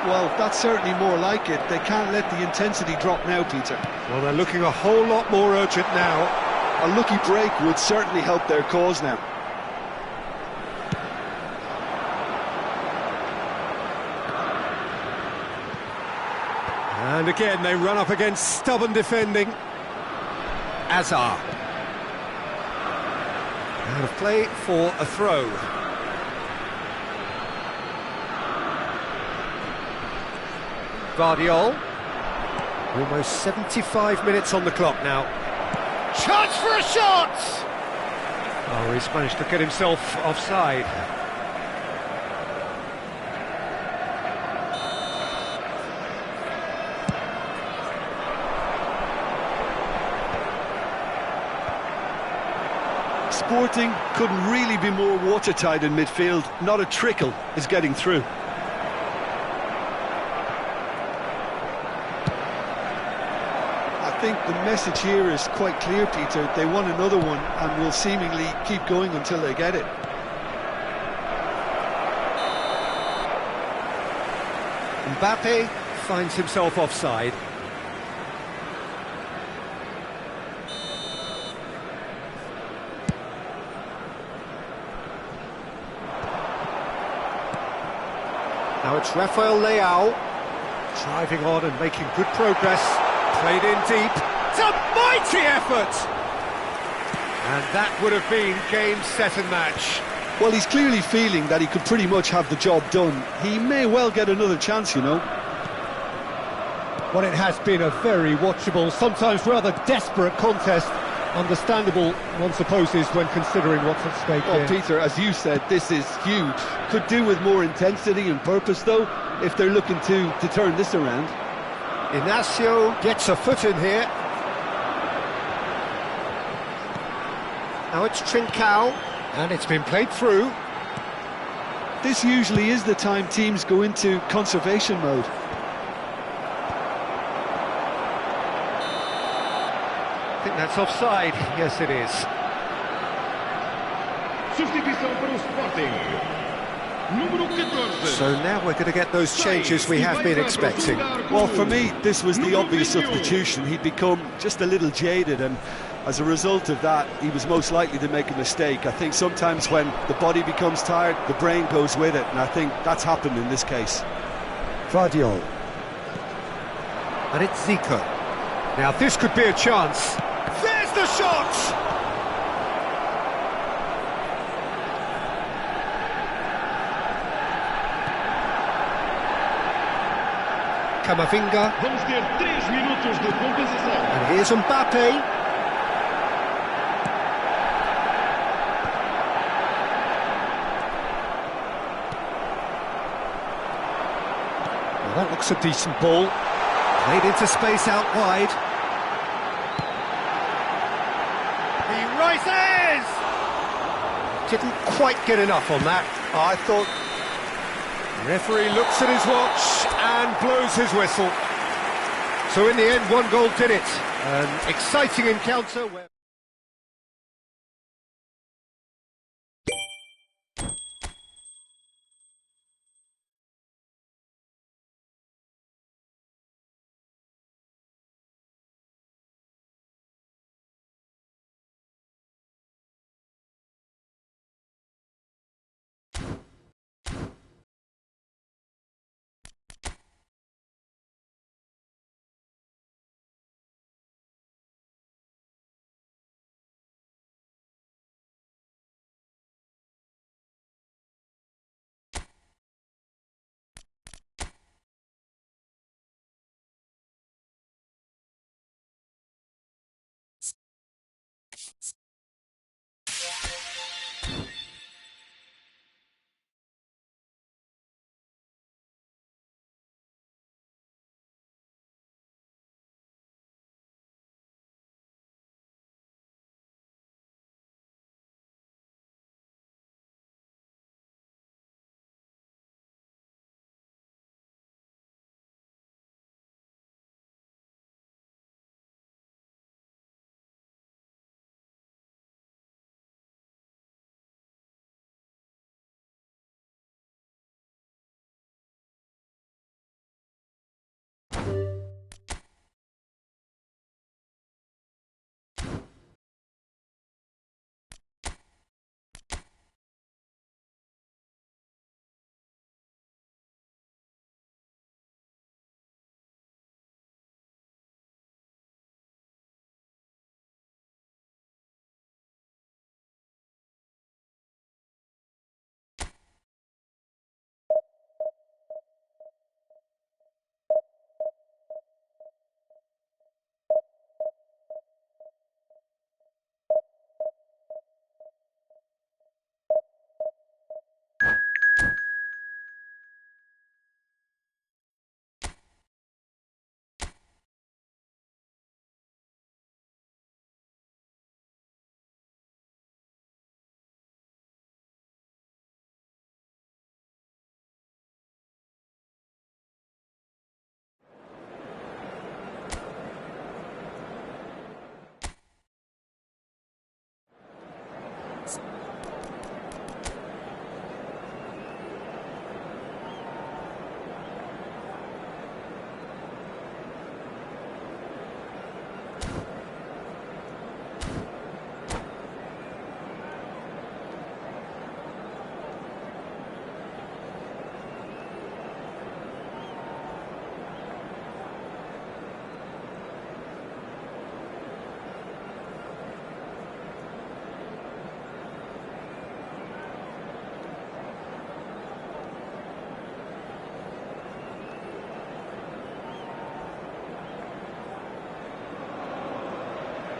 Well, that's certainly more like it. They can't let the intensity drop now, Peter. Well, they're looking a whole lot more urgent now. A lucky break would certainly help their cause now. And again, they run up against stubborn defending. Hazard. Out of play for a throw. Guardiol. Almost 75 minutes on the clock now. Chance for a shot! Oh, he's managed to get himself offside. Sporting couldn't really be more watertight in midfield. Not a trickle is getting through. I think the message here is quite clear, Peter. They want another one and will seemingly keep going until they get it. Mbappe finds himself offside. Now it's Rafael Leao, driving on and making good progress, played in deep, it's a mighty effort! And that would have been game, set and match. Well, he's clearly feeling that he could pretty much have the job done. He may well get another chance, you know. Well, it has been a very watchable, sometimes rather desperate contest. Understandable, one supposes, when considering what's at stake Well, here. Peter, as you said, this is huge. Could do with more intensity and purpose, though, if they're looking to turn this around. Inacio gets a foot in here. Now it's Trincao, and it's been played through. This usually is the time teams go into conservation mode. I think that's offside. Yes, it is. Substituição para o Sporting. Número 14. So now we're going to get those changes we have been expecting. Well, for me, this was the obvious substitution. He'd become just a little jaded, and as a result of that, he was most likely to make a mistake. I think sometimes when the body becomes tired, the brain goes with it, and I think that's happened in this case. Guardiol. And it's Zico. Now this could be a chance. There's the shot! Camavinga. Vamos ter 3 minutos de compensação. And here's Mbappe. Well, that looks a decent ball. Played into space out wide. He rises! Didn't quite get enough on that. I thought. Referee looks at his watch and blows his whistle. So in the end, one goal did it. An exciting encounter where...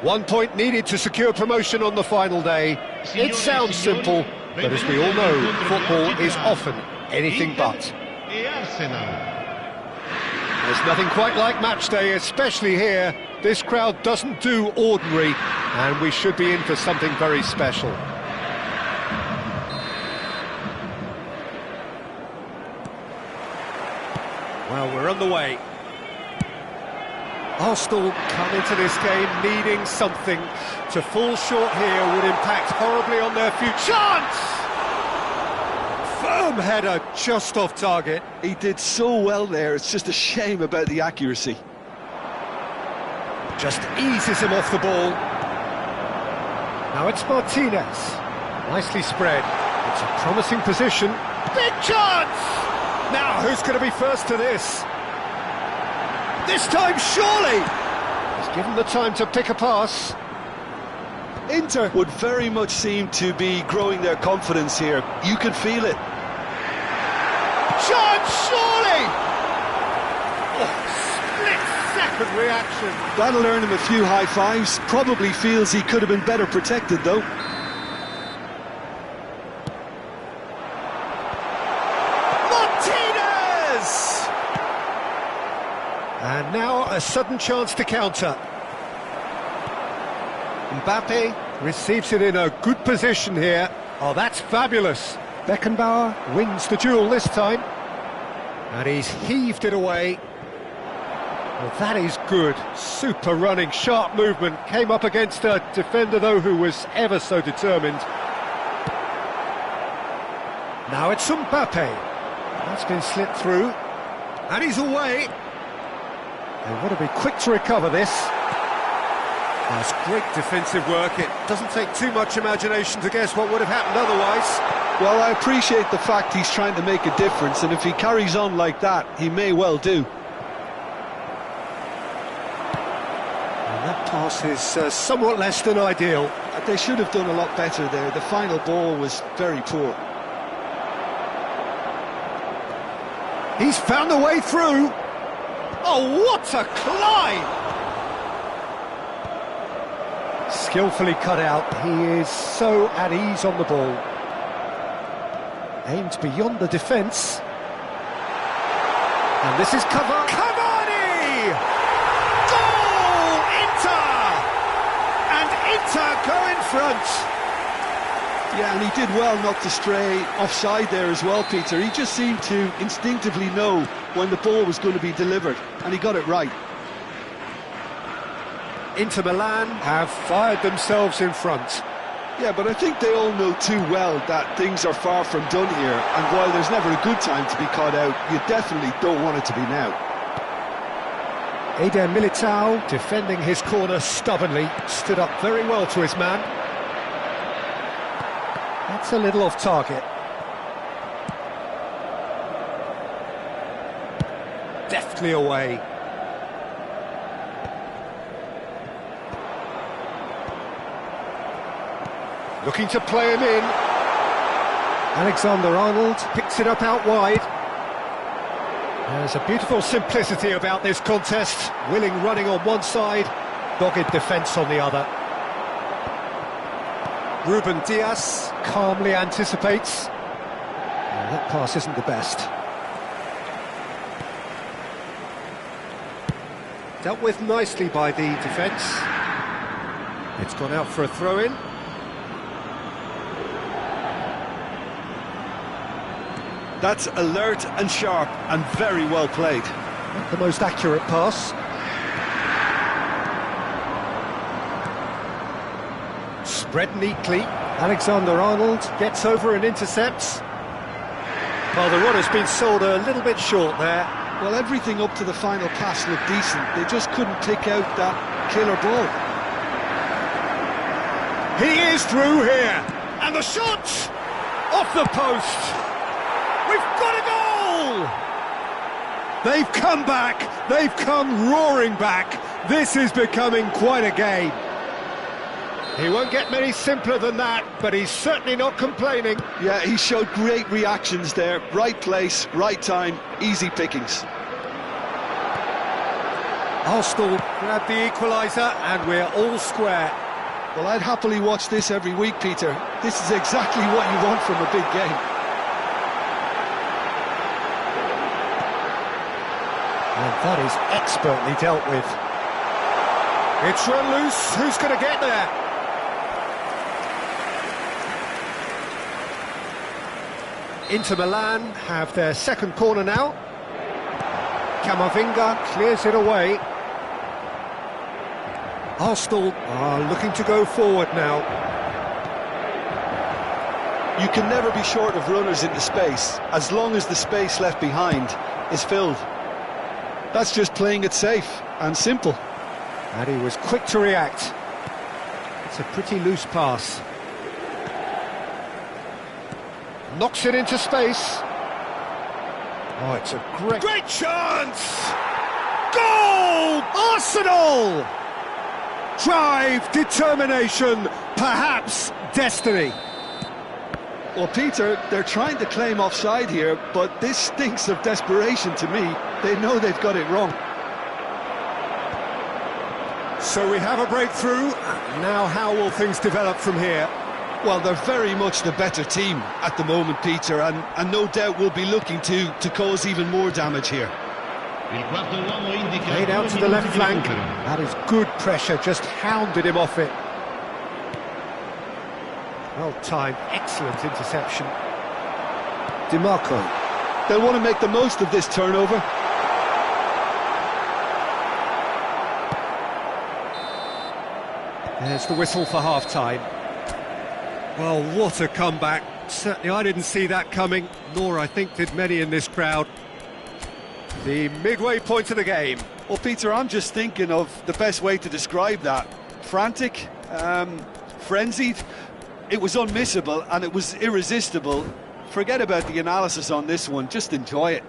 1 point needed to secure promotion on the final day. It sounds simple, but as we all know, football is often anything but. There's nothing quite like match day, especially here. This crowd doesn't do ordinary, and we should be in for something very special. Well, we're on the way. Arsenal come into this game needing something. To fall short here would impact horribly on their future. Chance! Firm header just off target. He did so well there, it's just a shame about the accuracy. Just eases him off the ball. Now it's Martinez. Nicely spread. It's a promising position. Big chance! Now, who's going to be first to this? This time, surely! He's given the time to pick a pass. Inter would very much seem to be growing their confidence here. You can feel it. Chance, surely! Oh, split-second reaction. That'll earn him a few high fives. Probably feels he could have been better protected, though. And now a sudden chance to counter. Mbappe receives it in a good position here. Oh, that's fabulous. Beckenbauer wins the duel this time. And he's heaved it away. Well, that is good. Super running, sharp movement. Came up against a defender, though, who was ever so determined. Now it's Mbappe. That's been slipped through. And he's away. They want to be quick to recover this. That's great defensive work. It doesn't take too much imagination to guess what would have happened otherwise. Well, I appreciate the fact he's trying to make a difference, and if he carries on like that, he may well do. And that pass is somewhat less than ideal. They should have done a lot better there. The final ball was very poor. He's found a way through. Oh, what a climb! Skillfully cut out. He is so at ease on the ball. Aimed beyond the defence. And this is Cavani! Goal! Inter! And Inter go in front. Yeah, and he did well not to stray offside there as well, Peter. He just seemed to instinctively know when the ball was going to be delivered, and he got it right. Inter Milan have fired themselves in front. Yeah, but I think they all know too well that things are far from done here, and while there's never a good time to be caught out, you definitely don't want it to be now. Eder Militao, defending his corner stubbornly, stood up very well to his man. That's a little off target. Deftly away. Looking to play him in. Alexander-Arnold picks it up out wide. There's a beautiful simplicity about this contest. Willing running on one side, dogged defence on the other. Ruben Dias calmly anticipates. Well, that pass isn't the best. Dealt with nicely by the defence. It's gone out for a throw-in. That's alert and sharp and very well played. Not the most accurate pass. Spread neatly. Alexander-Arnold gets over and intercepts. Well, the run has been sold a little bit short there. Well, everything up to the final pass looked decent. They just couldn't pick out that killer ball. He is through here. And the shot! Off the post. We've got a goal! They've come back. They've come roaring back. This is becoming quite a game. He won't get many simpler than that, but he's certainly not complaining. Yeah, he showed great reactions there. Right place, right time, easy pickings. Arsenal grab the equaliser and we're all square. Well, I'd happily watch this every week, Peter. This is exactly what you want from a big game. And that is expertly dealt with. It's run loose. Who's going to get there? Inter Milan have their second corner now. Camavinga clears it away. Arsenal are looking to go forward now. You can never be short of runners into space, as long as the space left behind is filled. That's just playing it safe and simple. And he was quick to react. It's a pretty loose pass. Knocks it into space. Oh, it's a great chance! Goal! Arsenal! Drive, determination, perhaps destiny. Well, Peter, they're trying to claim offside here, but this stinks of desperation to me. They know they've got it wrong. So we have a breakthrough. Now how will things develop from here? Well, they're very much the better team at the moment, Peter, and no doubt will be looking to cause even more damage here. Played out to the left flank. That is good pressure, just hounded him off it. Well timed, excellent interception. DiMarco. They'll want to make the most of this turnover. There's the whistle for half-time. Well, what a comeback. Certainly I didn't see that coming, nor I think did many in this crowd. The midway point of the game. Well, Peter, I'm just thinking of the best way to describe that. Frantic, frenzied. It was unmissable and it was irresistible. Forget about the analysis on this one, just enjoy it.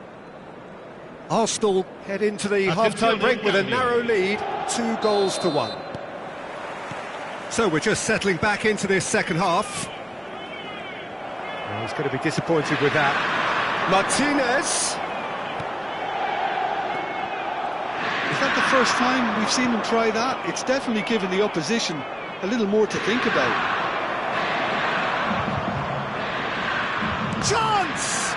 Arsenal head into the half-time break with a narrow lead, 2-1. So we're just settling back into this second half. Well, he's going to be disappointed with that. Martinez. Is that the first time we've seen him try that? It's definitely given the opposition a little more to think about. Chance!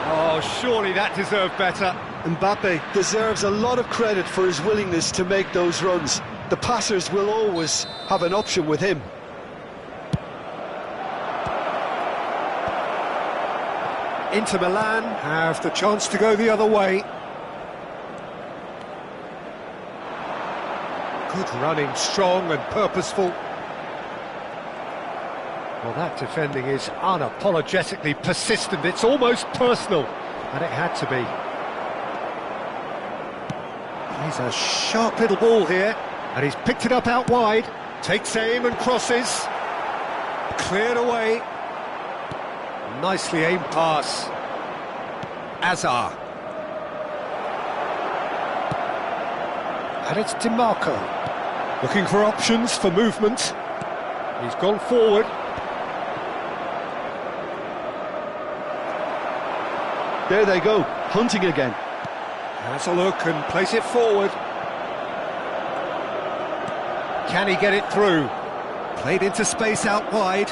Oh, surely that deserved better. Mbappe deserves a lot of credit for his willingness to make those runs. The passers will always have an option with him. Inter Milan have the chance to go the other way. Good running, strong and purposeful. Well, that defending is unapologetically persistent. It's almost personal, and it had to be. He's a sharp little ball here, and he's picked it up out wide. Takes aim and crosses. Cleared away. Nicely aimed pass. Azar. And it's DiMarco. Looking for options for movement. He's gone forward. There they go, hunting again. Has a look and place it forward. Can he get it through? Played into space out wide.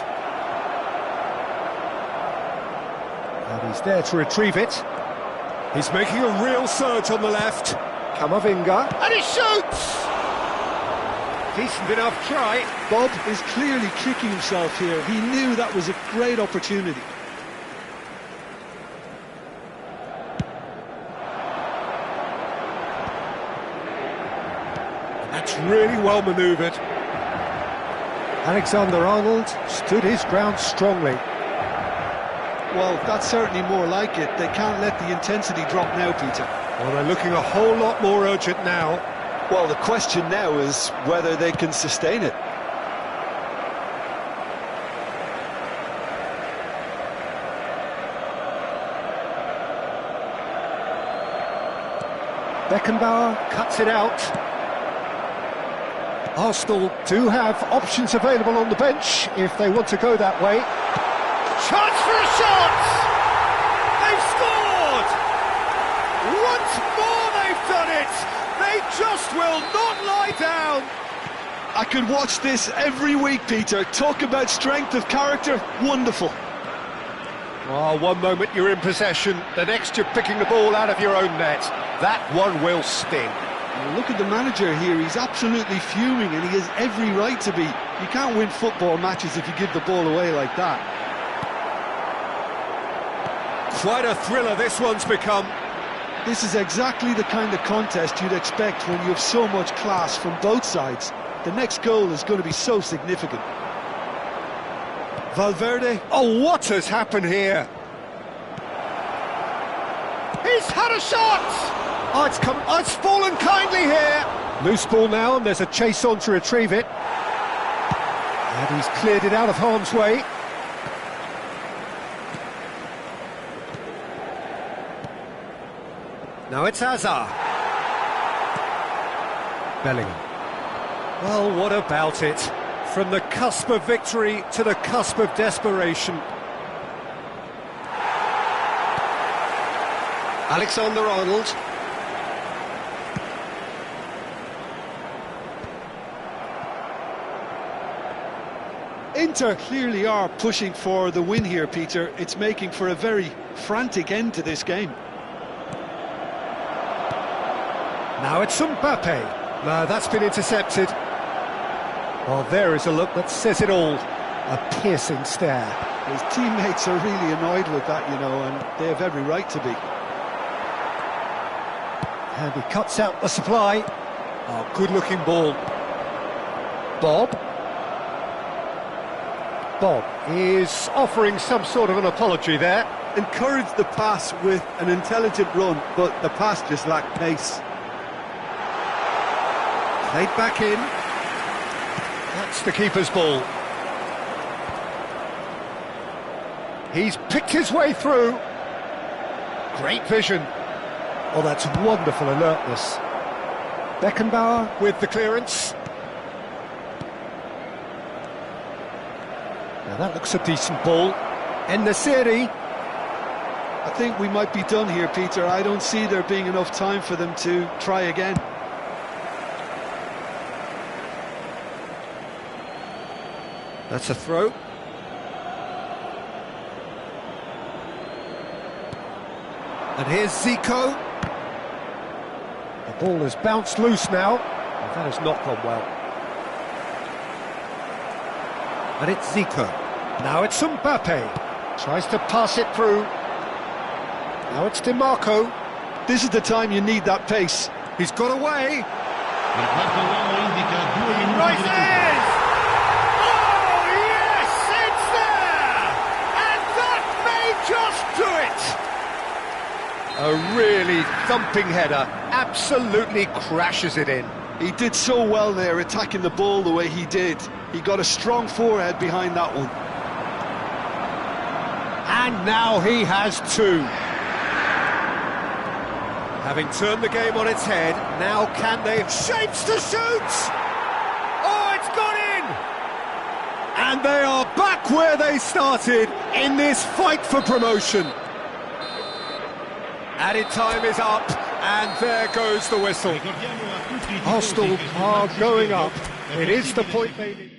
And he's there to retrieve it. He's making a real surge on the left. Camavinga. And he shoots! Decent enough try. Bob is clearly kicking himself here. He knew that was a great opportunity. That's really well manoeuvred. Alexander-Arnold stood his ground strongly. Well, that's certainly more like it. They can't let the intensity drop now, Peter. Well, they're looking a whole lot more urgent now. Well, the question now is whether they can sustain it. Beckenbauer cuts it out. Arsenal do have options available on the bench if they want to go that way. Chance for a shot! They've scored! Once more they've done it! They I could watch this every week, Peter. Talk about strength of character, wonderful. Oh, one moment you're in possession, the next you're picking the ball out of your own net. That one will sting. Well, look at the manager here, he's absolutely fuming and he has every right to be. You can't win football matches if you give the ball away like that. Quite a thriller this one's become. This is exactly the kind of contest you'd expect when you have so much class from both sides. The next goal is going to be so significant. Valverde. Oh, what has happened here? He's had a shot! Oh, it's fallen kindly here. Loose ball now, and there's a chase on to retrieve it. And he's cleared it out of harm's way. Now it's Hazard. Bellingham. Well, what about it? From the cusp of victory to the cusp of desperation. Alexander-Arnold. Inter clearly are pushing for the win here, Peter. It's making for a very frantic end to this game. Now it's Mbappe. No, that's been intercepted. Well, there is a look that says it all. A piercing stare. His teammates are really annoyed with that, you know, and they have every right to be. And he cuts out the supply. Oh, good-looking ball. Bob is offering some sort of an apology there. Encouraged the pass with an intelligent run, but the pass just lacked pace. Played back in. That's the keeper's ball. He's picked his way through. Great vision. Oh, that's wonderful alertness. Beckenbauer with the clearance. Now that looks a decent ball. En-Nesyri. I think we might be done here, Peter. I don't see there being enough time for them to try again. That's a throw. And here's Zico. The ball has bounced loose now. And that has not gone well. And it's Zico. Now it's Mbappe. Tries to pass it through. Now it's DiMarco. This is the time you need that pace. He's got away. He Rises! Oh, yes, it's there! And that may just do it! A really thumping header, absolutely crashes it in. He did so well there, attacking the ball the way he did. He got a strong forehead behind that one. And now he has two. Having turned the game on its head, now can they... Shapes to shoot! Oh, it's gone in! And they are back where they started in this fight for promotion. Added time is up, and there goes the whistle. Arsenal are going up. It is the point they need.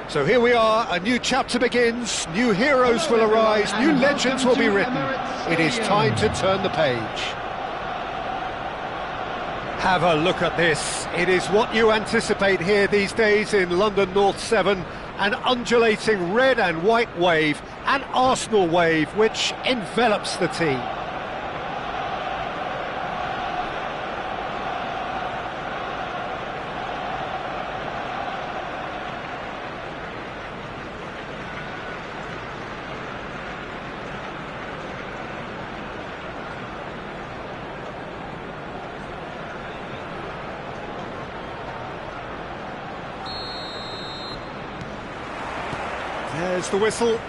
So here we are, a new chapter begins, new heroes will arise, new legends will be written. It is time to turn the page. Have a look at this. It is what you anticipate here these days in London North 7, an undulating red and white wave, an Arsenal wave which envelops the team. There's the whistle.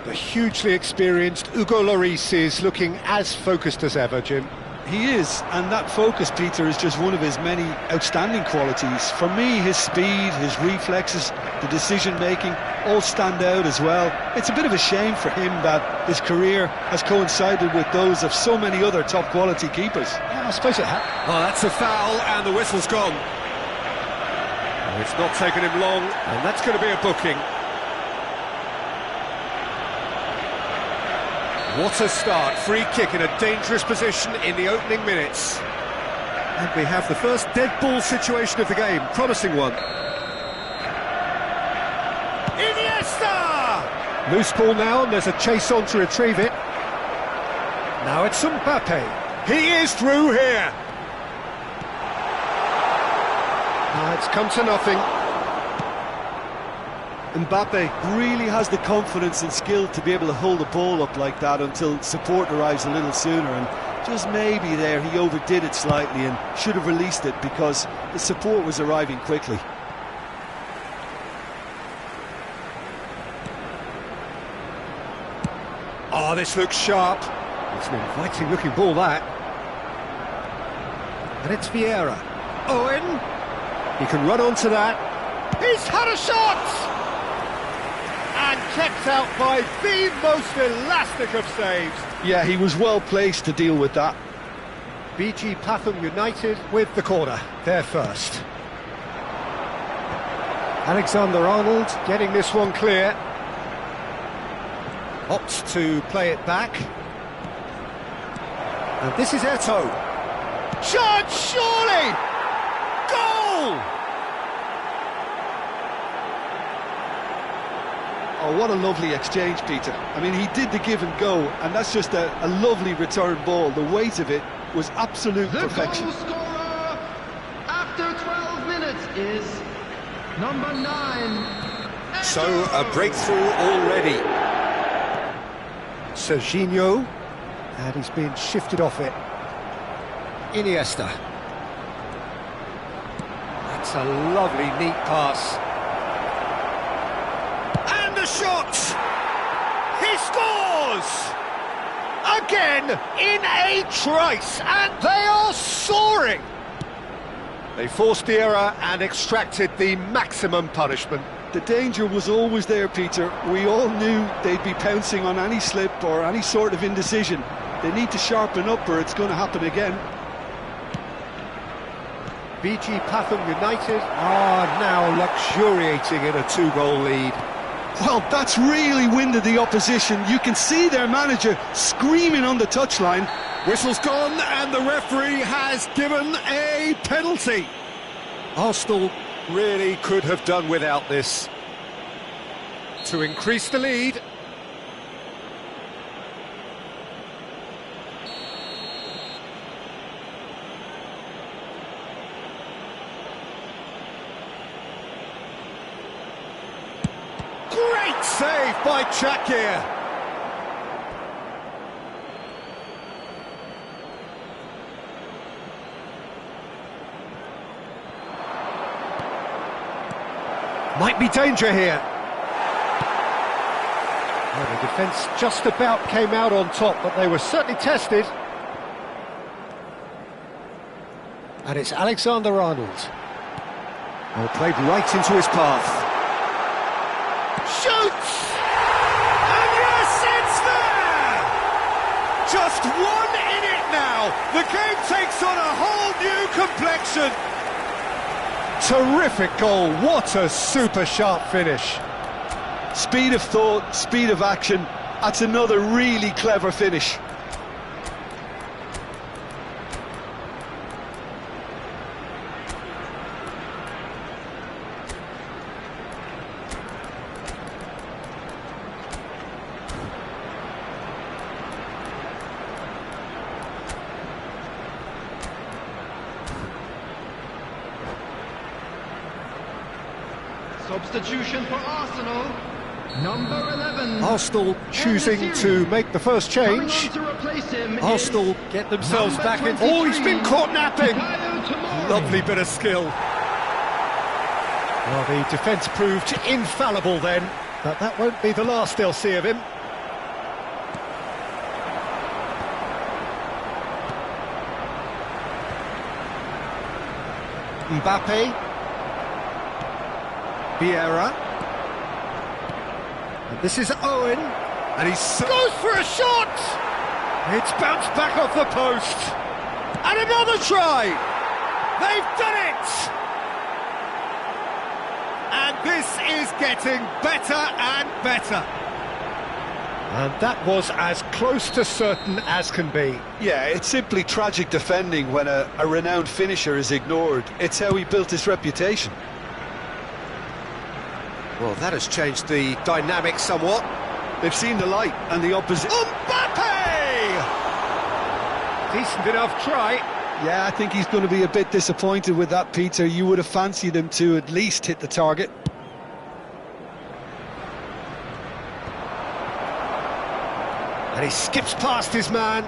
The hugely experienced Hugo Lloris is looking as focused as ever, Jim. He is, and that focus, Peter, is just one of his many outstanding qualities. For me, his speed, his reflexes, the decision-making all stand out as well. It's a bit of a shame for him that his career has coincided with those of so many other top-quality keepers. Yeah, I suppose it has. Oh, that's a foul, and the whistle's gone. It's not taken him long, and that's going to be a booking. What a start, free kick in a dangerous position in the opening minutes. And we have the first dead ball situation of the game, promising one. Iniesta! Loose ball now, and there's a chase on to retrieve it. Now it's Mbappe. He is through here. It's come to nothing. Mbappe really has the confidence and skill to be able to hold the ball up like that until support arrives a little sooner, and just maybe there he overdid it slightly and should have released it because the support was arriving quickly. Oh, this looks sharp. It's an inviting looking ball, that. And it's Vieira. Owen. He can run onto that. He's had a shot! And kept out by the most elastic of saves. Yeah, he was well placed to deal with that. BG Pathum United with the corner. They're first. Alexander-Arnold getting this one clear. Opts to play it back. And this is Eto'o. Shot, surely! Goal! Oh, what a lovely exchange, Peter. I mean, he did the give and go, and that's just a lovely return ball. The weight of it was absolute perfection. The goal scorer after 12 minutes is number 9. So, a breakthrough already. Serginho, and he's been shifted off it. Iniesta. That's a lovely, neat pass. And the shot! He scores! Again, in a trice, and they are soaring! They forced the error and extracted the maximum punishment. The danger was always there, Peter. We all knew they'd be pouncing on any slip or any sort of indecision. They need to sharpen up or it's going to happen again. BG Pathum United are now luxuriating in a 2-goal lead. Well, that's really winded the opposition. You can see their manager screaming on the touchline. Whistle's gone and the referee has given a penalty. Arsenal really could have done without this to increase the lead. Great save by Shakir. Might be danger here. Well, the defence just about came out on top, but they were certainly tested. And it's Alexander-Arnold. Well, played right into his path. Shoots! And yes, it's there! Just one in it now. The game takes on a whole new complexion. Terrific goal, what a super sharp finish. Speed of thought, speed of action, that's another really clever finish. Substitution for Arsenal. Number 11. Arsenal choosing to make the first change. Arsenal get themselves back in. Oh, he's been caught napping. Lovely bit of skill. Well, the defence proved infallible then, but that won't be the last they'll see of him. Mbappe. Vieira. And this is Owen. And he goes for a shot! It's bounced back off the post. And another try! They've done it! And this is getting better and better. And that was as close to certain as can be. Yeah, it's simply tragic defending when a renowned finisher is ignored. It's how he built his reputation. Well, that has changed the dynamic somewhat. They've seen the light and the opposite. Mbappe! Decent enough try. Yeah, I think he's going to be a bit disappointed with that, Peter. You would have fancied him to at least hit the target. And he skips past his man.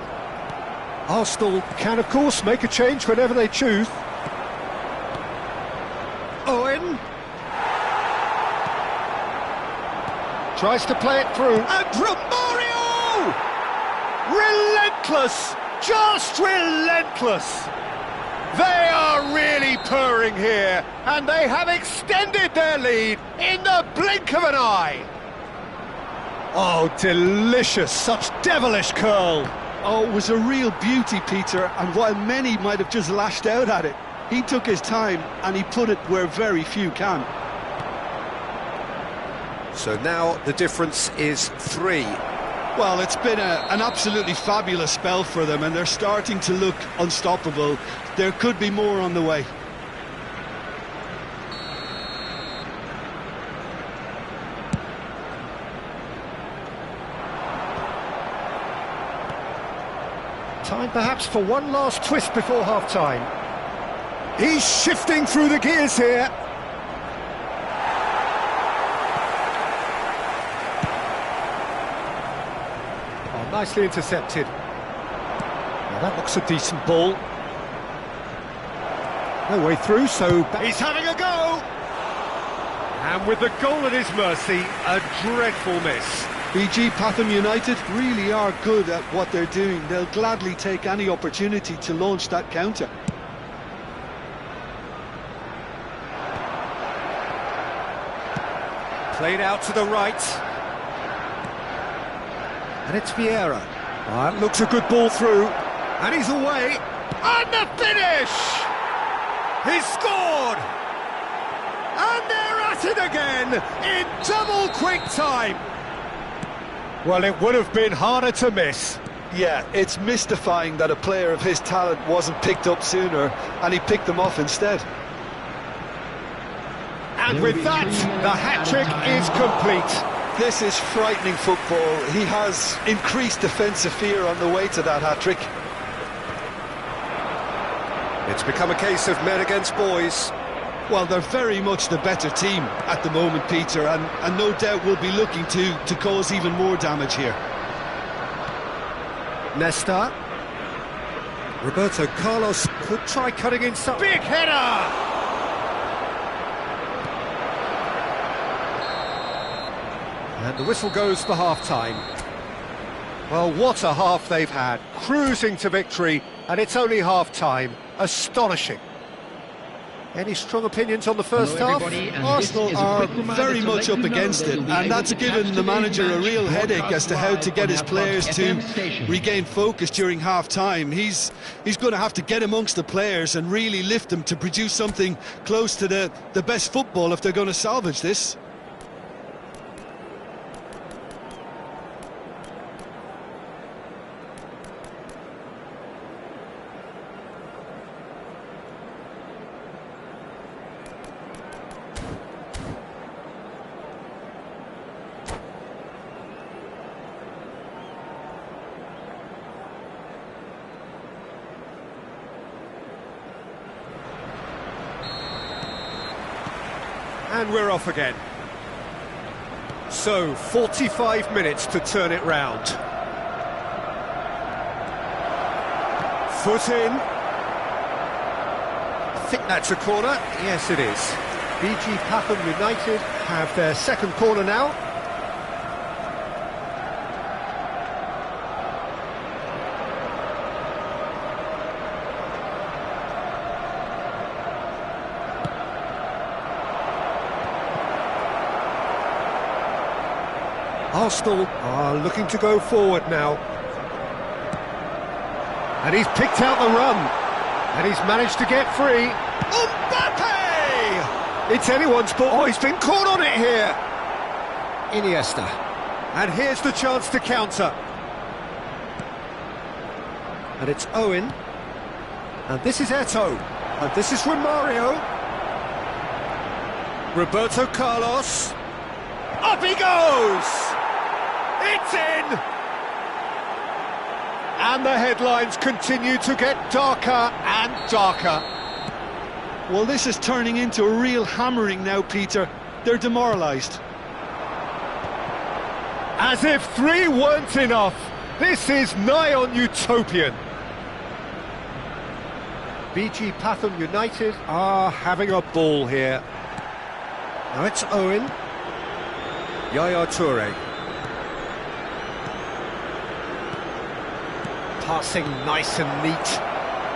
Arsenal can, of course, make a change whenever they choose. Owen. Tries to play it through. And Romario! Relentless! Just relentless! They are really purring here, and they have extended their lead in the blink of an eye. Oh, delicious, such devilish curl. Oh, it was a real beauty, Peter, and while many might have just lashed out at it, he took his time and he put it where very few can. So now the difference is 3. Well, it's been an absolutely fabulous spell for them, and they're starting to look unstoppable. There could be more on the way. Time perhaps for one last twist before half-time. He's shifting through the gears here. Oh, nicely intercepted. Now that looks a decent ball. No way through, so he's having a go! And with the goal at his mercy, a dreadful miss. BG Patham United really are good at what they're doing. They'll gladly take any opportunity to launch that counter. Played out to the right. And it's Vieira. Oh, that looks a good ball through. And he's away. And the finish! He's scored! And they're at it again in double quick time. Well, it would have been harder to miss. Yeah, it's mystifying that a player of his talent wasn't picked up sooner, and he picked them off instead. And with that, the hat-trick is complete. This is frightening football. He has increased defensive fear on the way to that hat-trick. It's become a case of men against boys. Well, they're very much the better team at the moment, Peter, and no doubt will be looking to cause even more damage here. Nesta. Roberto Carlos could try cutting inside. Big header! And the whistle goes for half-time. Well, what a half they've had. Cruising to victory, and it's only half-time. Astonishing. Any strong opinions on the first half? Arsenal are very much up against it, and that's given the manager a real headache as to how to get his players to regain focus during half-time. He's going to have to get amongst the players and really lift them to produce something close to the best football if they're going to salvage this. And we're off again. So, 45 minutes to turn it round. Foot in. I think that's a corner. Yes, it is. BG Pathum United have their second corner now. Arsenal are looking to go forward now. And he's picked out the run. And he's managed to get free. Mbappe! It's anyone's ball. Oh, he's been caught on it here. Iniesta. And here's the chance to counter. And it's Owen. And this is Eto'o. And this is Romario. Roberto Carlos. Up he goes! It's in! And the headlines continue to get darker and darker. Well, this is turning into a real hammering now, Peter. They're demoralised. As if 3 weren't enough, this is nigh on utopian. BG Pathum United are having a ball here. Now it's Owen. Yaya Toure. Passing nice and neat.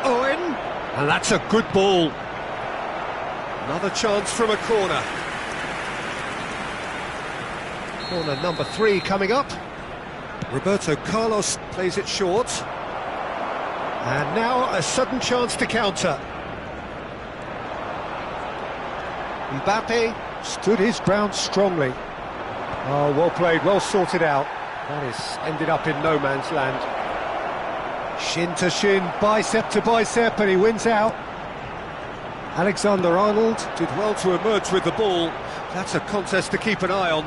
Owen. And that's a good ball. Another chance from a corner. Corner number 3 coming up. Roberto Carlos plays it short. And now a sudden chance to counter. Mbappe stood his ground strongly. Oh, well played, well sorted out. That is ended up in no man's land. Shin to shin, bicep to bicep, and he wins out. Alexander-Arnold did well to emerge with the ball. That's a contest to keep an eye on.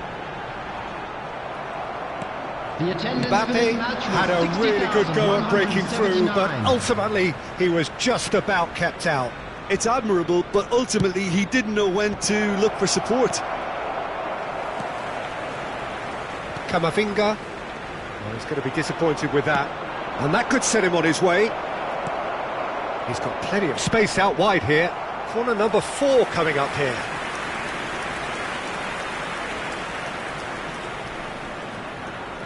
Mbappe had a really good go at breaking through, but ultimately he was just about kept out. It's admirable, but ultimately he didn't know when to look for support. Camavinga, well, he's going to be disappointed with that, and that could set him on his way. He's got plenty of space out wide here. Corner number 4 coming up here.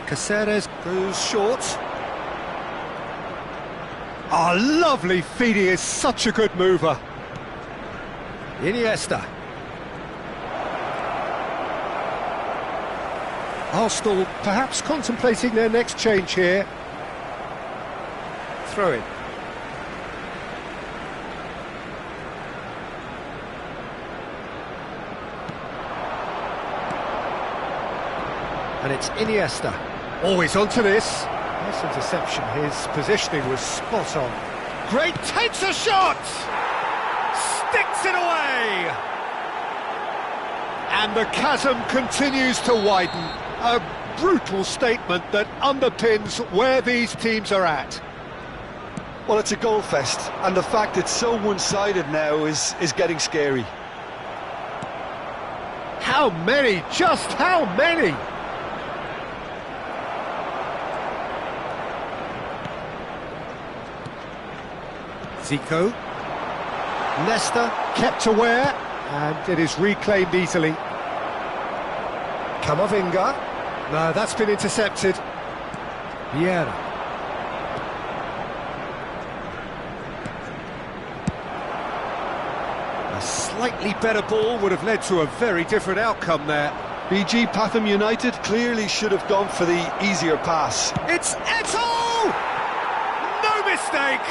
Caceres goes short. Oh, lovely feed, he is such a good mover. Iniesta. Arsenal perhaps contemplating their next change here. Throw in. And it's Iniesta. Always onto this. Nice interception. His positioning was spot on. Great, takes a shot! Sticks it away! And the chasm continues to widen. A brutal statement that underpins where these teams are at. Well, it's a goal fest, and the fact it's so one-sided now is getting scary. How many? Just how many? Zico. Leicester kept aware, and it is reclaimed easily. Camavinga. No, that's been intercepted. Vieira. A slightly better ball would have led to a very different outcome there. BG Patham United clearly should have gone for the easier pass. It's Eto'o! No mistake!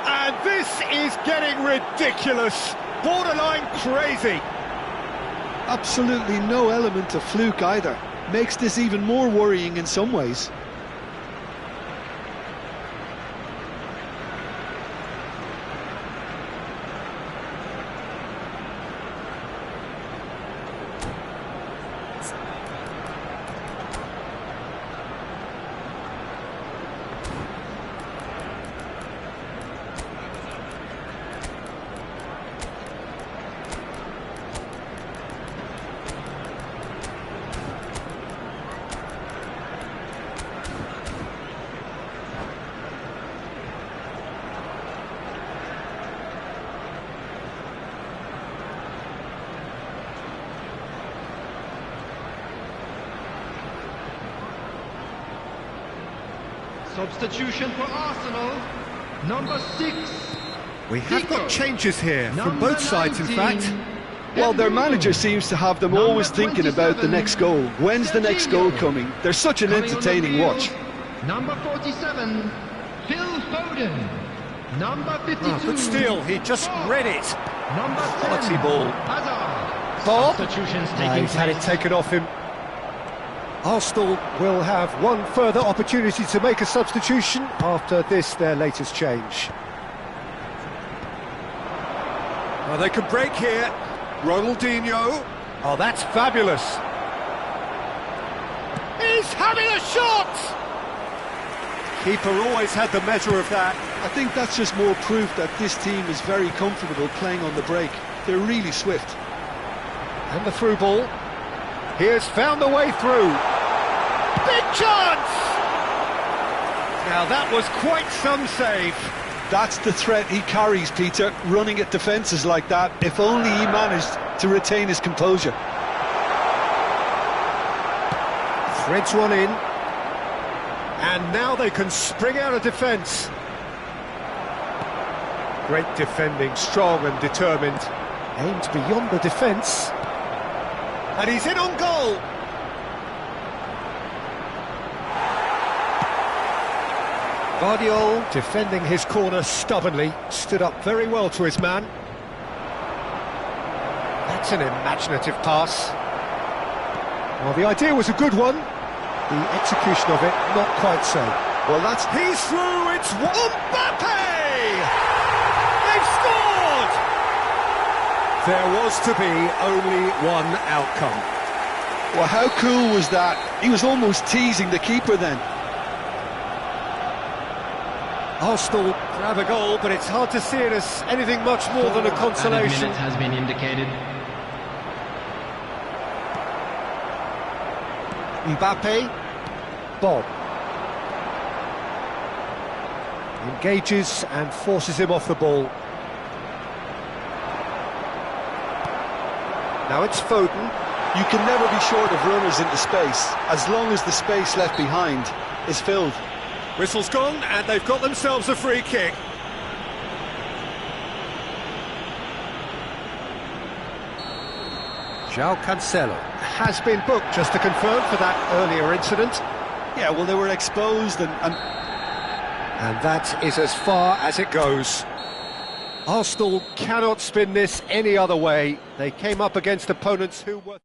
And this is getting ridiculous, borderline crazy. Absolutely no element of fluke either. Makes this even more worrying in some ways. Substitution for Arsenal, number 6. We have got changes here from both sides, in fact. Well, their manager seems to have them always thinking about the next goal. When's the next goal coming? They're such an entertaining watch. Number 47, Phil Foden. Number 52. But still, he just read it. Number 10, Quality ball. Hazard. Bob? Substitutions taking He's had it place. taken off him. Arsenal will have one further opportunity to make a substitution after this, their latest change. Well, they can break here. Ronaldinho. Oh, that's fabulous. He's having a shot! Keeper always had the measure of that. I think that's just more proof that this team is very comfortable playing on the break. They're really swift. And the through ball. He has found a way through. Big chance! Now that was quite some save. That's the threat he carries, Peter, running at defences like that. If only he managed to retain his composure. Threads one in. And now they can spring out of defence. Great defending, strong and determined. Aimed beyond the defence. And he's in on goal. Guardiola, defending his corner stubbornly, stood up very well to his man. That's an imaginative pass. Well, the idea was a good one. The execution of it, not quite so. Well, that's... He's through, it's Mbappe! They've scored! There was to be only one outcome. Well, how cool was that? He was almost teasing the keeper then. Arsenal grab a goal, but it's hard to see it as anything much more than a consolation. Minutes has been indicated. Mbappe, Bob. Engages and forces him off the ball. Now it's Foden. You can never be short of runners into space, as long as the space left behind is filled. Whistle's gone, and they've got themselves a free kick. João Cancelo has been booked, just to confirm, for that earlier incident. Yeah, well, they were exposed and that is as far as it goes. Arsenal cannot spin this any other way. They came up against opponents who were...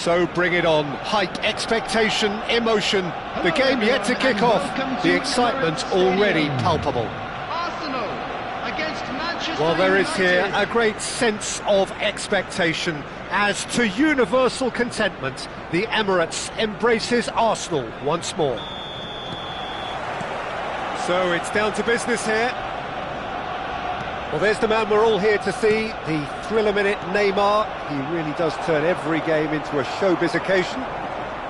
So bring it on. Height, expectation, emotion. The game yet to kick off. The excitement already palpable. Arsenal against Manchester Well, there is United. here a great sense of expectation as to universal contentment. The Emirates embraces Arsenal once more. So it's down to business here. Well, there's the man we're all here to see, the thriller-minute Neymar. He really does turn every game into a showbiz occasion.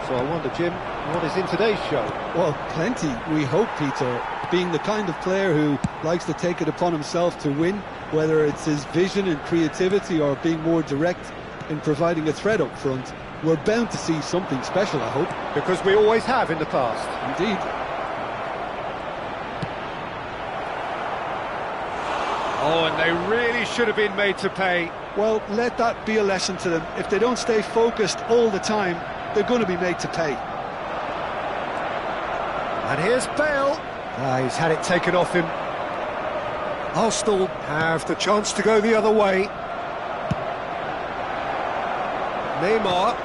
So I wonder, Jim, what is in today's show? Well, plenty, we hope, Peter. Being the kind of player who likes to take it upon himself to win, whether it's his vision and creativity or being more direct in providing a threat up front, we're bound to see something special, I hope. Because we always have in the past. Indeed. Oh, and they really should have been made to pay. Well, let that be a lesson to them. If they don't stay focused all the time, they're going to be made to pay. And here's Bale. He's had it taken off him. Arsenal have the chance to go the other way. Neymar.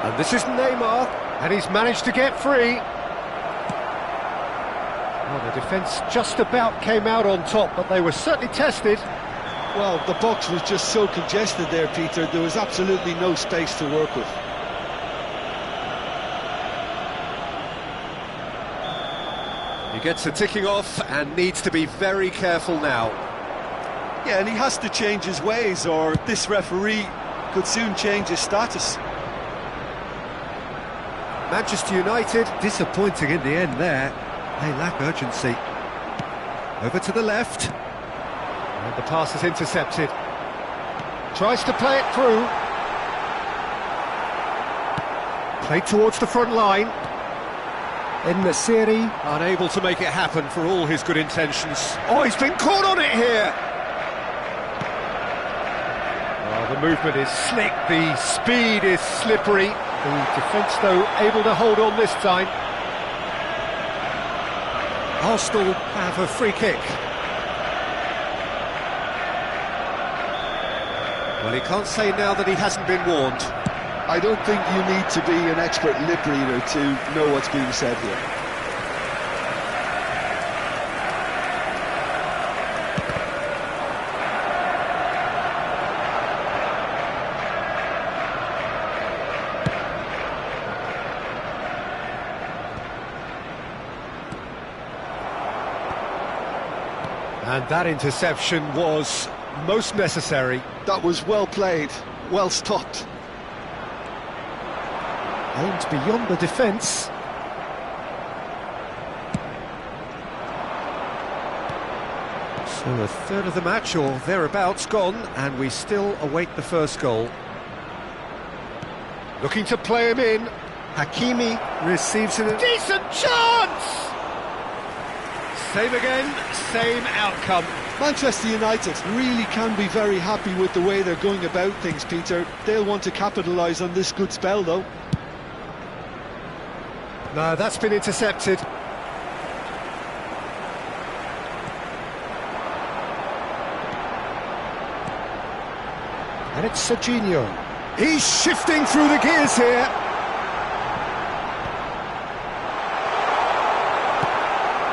And this is Neymar. And he's managed to get free. Well, the defence just about came out on top, but they were certainly tested. Well, the box was just so congested there, Peter. There was absolutely no space to work with. He gets a ticking off and needs to be very careful now. Yeah, and he has to change his ways, or this referee could soon change his status. Manchester United disappointing in the end there. They lack urgency. Over to the left. And the pass is intercepted. Tries to play it through. Played towards the front line. En-Nesyri unable to make it happen for all his good intentions. Oh, he's been caught on it here! Oh, the movement is slick, the speed is slippery. The defence, though, able to hold on this time. Arsenal have a free kick. Well, he can't say now that he hasn't been warned. I don't think you need to be an expert lip reader to know what's being said here. And that interception was most necessary. That was well played, well stopped. Aimed beyond the defence. So a third of the match, or thereabouts, gone, and we still await the first goal. Looking to play him in. Hakimi receives a decent chance! Same again, same outcome. Manchester United really can be very happy with the way they're going about things, Peter. They'll want to capitalise on this good spell, though. No, that's been intercepted. And it's Serginho. He's shifting through the gears here.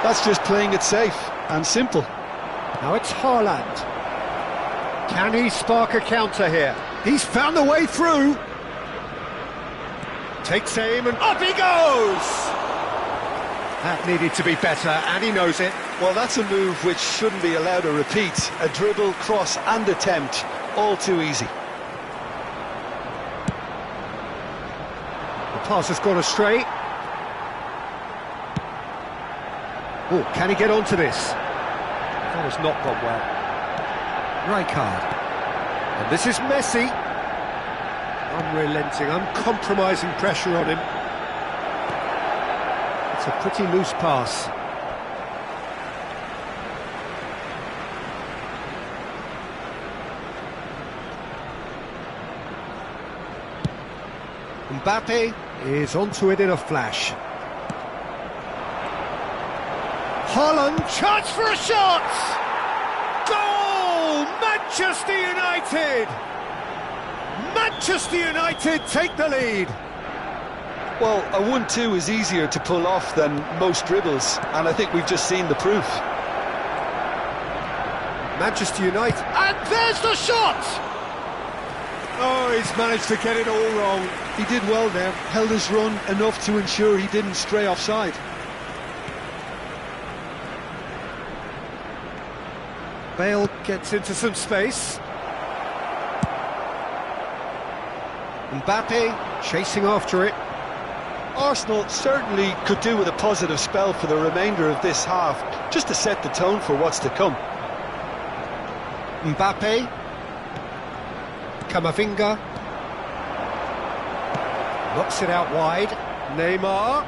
That's just playing it safe and simple. Now it's Haaland. Can he spark a counter here? He's found a way through. Takes aim and up he goes! That needed to be better, and he knows it. Well, that's a move which shouldn't be allowed to repeat. A dribble, cross and attempt, all too easy. The pass has gone astray. Oh, can he get onto this? That has not gone well. Rijkaard. And this is Messi. Unrelenting, uncompromising pressure on him. It's a pretty loose pass. Mbappe is onto it in a flash. Haaland, chance for a shot! Goal! Manchester United! Manchester United take the lead! Well, a 1-2 is easier to pull off than most dribbles, and I think we've just seen the proof. Manchester United, and there's the shot! Oh, he's managed to get it all wrong. He did well there, held his run enough to ensure he didn't stray offside. Bale gets into some space. Mbappe chasing after it. Arsenal certainly could do with a positive spell for the remainder of this half, just to set the tone for what's to come. Mbappe. Camavinga. Knocks it out wide. Neymar.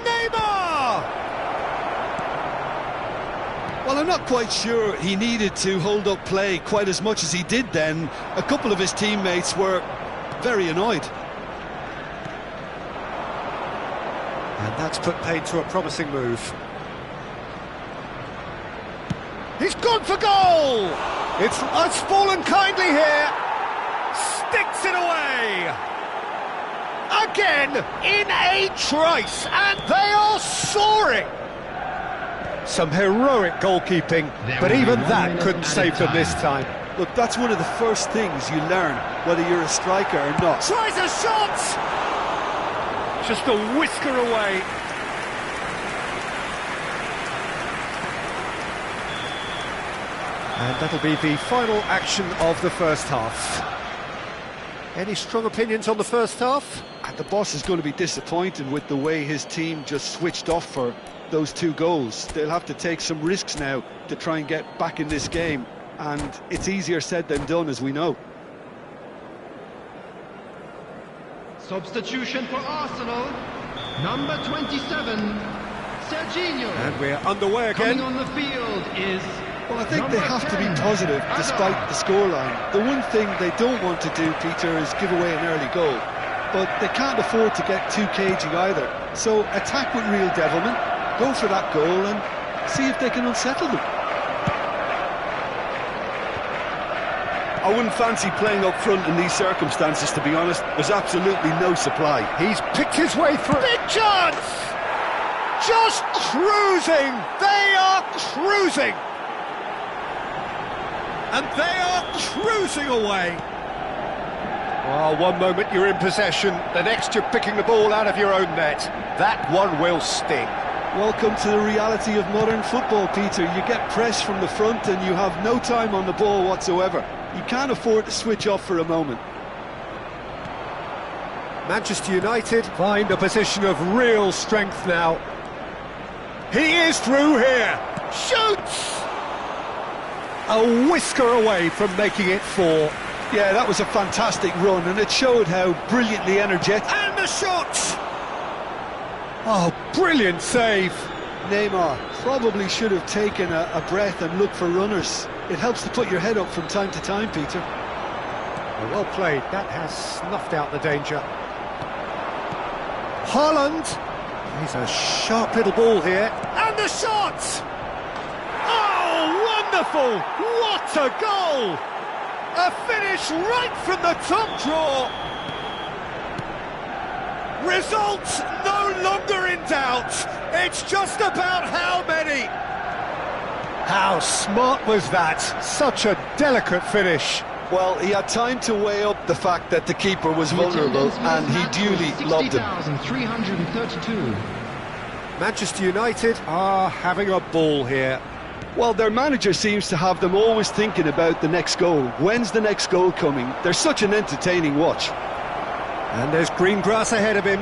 Neymar! Well, I'm not quite sure he needed to hold up play quite as much as he did then. A couple of his teammates were very annoyed. And that's put paid to a promising move. He's gone for goal! It's fallen kindly here. Sticks it away. Again, in a trice, and they are soaring. Some heroic goalkeeping, but even that couldn't save them this time. Look, that's one of the first things you learn, whether you're a striker or not. Tries a shot! Just a whisker away. And that'll be the final action of the first half. Any strong opinions on the first half? And the boss is going to be disappointed with the way his team just switched off for those 2 goals. They'll have to take some risks now to try and get back in this game, and it's easier said than done, as we know. Substitution for Arsenal, number 27, Serginho. And we're underway again. Coming on the field is... Well, I think they have to be positive despite the scoreline. The one thing they don't want to do, Peter, is give away an early goal. But they can't afford to get too cagey either. So attack with real devilment, go for that goal and see if they can unsettle them. I wouldn't fancy playing up front in these circumstances, to be honest. There's absolutely no supply. He's picked his way through. Big chance! Just cruising! They are cruising! And they are cruising away. Well, one moment you're in possession, the next you're picking the ball out of your own net. That one will sting. Welcome to the reality of modern football, Peter. You get pressed from the front and you have no time on the ball whatsoever. You can't afford to switch off for a moment. Manchester United find a position of real strength now. He is through here. Shoots! A whisker away from making it 4. Yeah, that was a fantastic run, and it showed how brilliantly energetic. And the shot! Oh, brilliant save. Neymar probably should have taken a breath and looked for runners. It helps to put your head up from time to time, Peter. Well played. That has snuffed out the danger. Haaland. He's a sharp little ball here. And the shot! Oh, wonderful! What a goal! A finish right from the top drawer. Results no longer in doubt. It's just about how many. How smart was that? Such a delicate finish. Well, he had time to weigh up the fact that the keeper was vulnerable, and he duly lobbed him. 60,332. Manchester United are having a ball here. Well, their manager seems to have them always thinking about the next goal. When's the next goal coming? They're such an entertaining watch. And there's green grass ahead of him.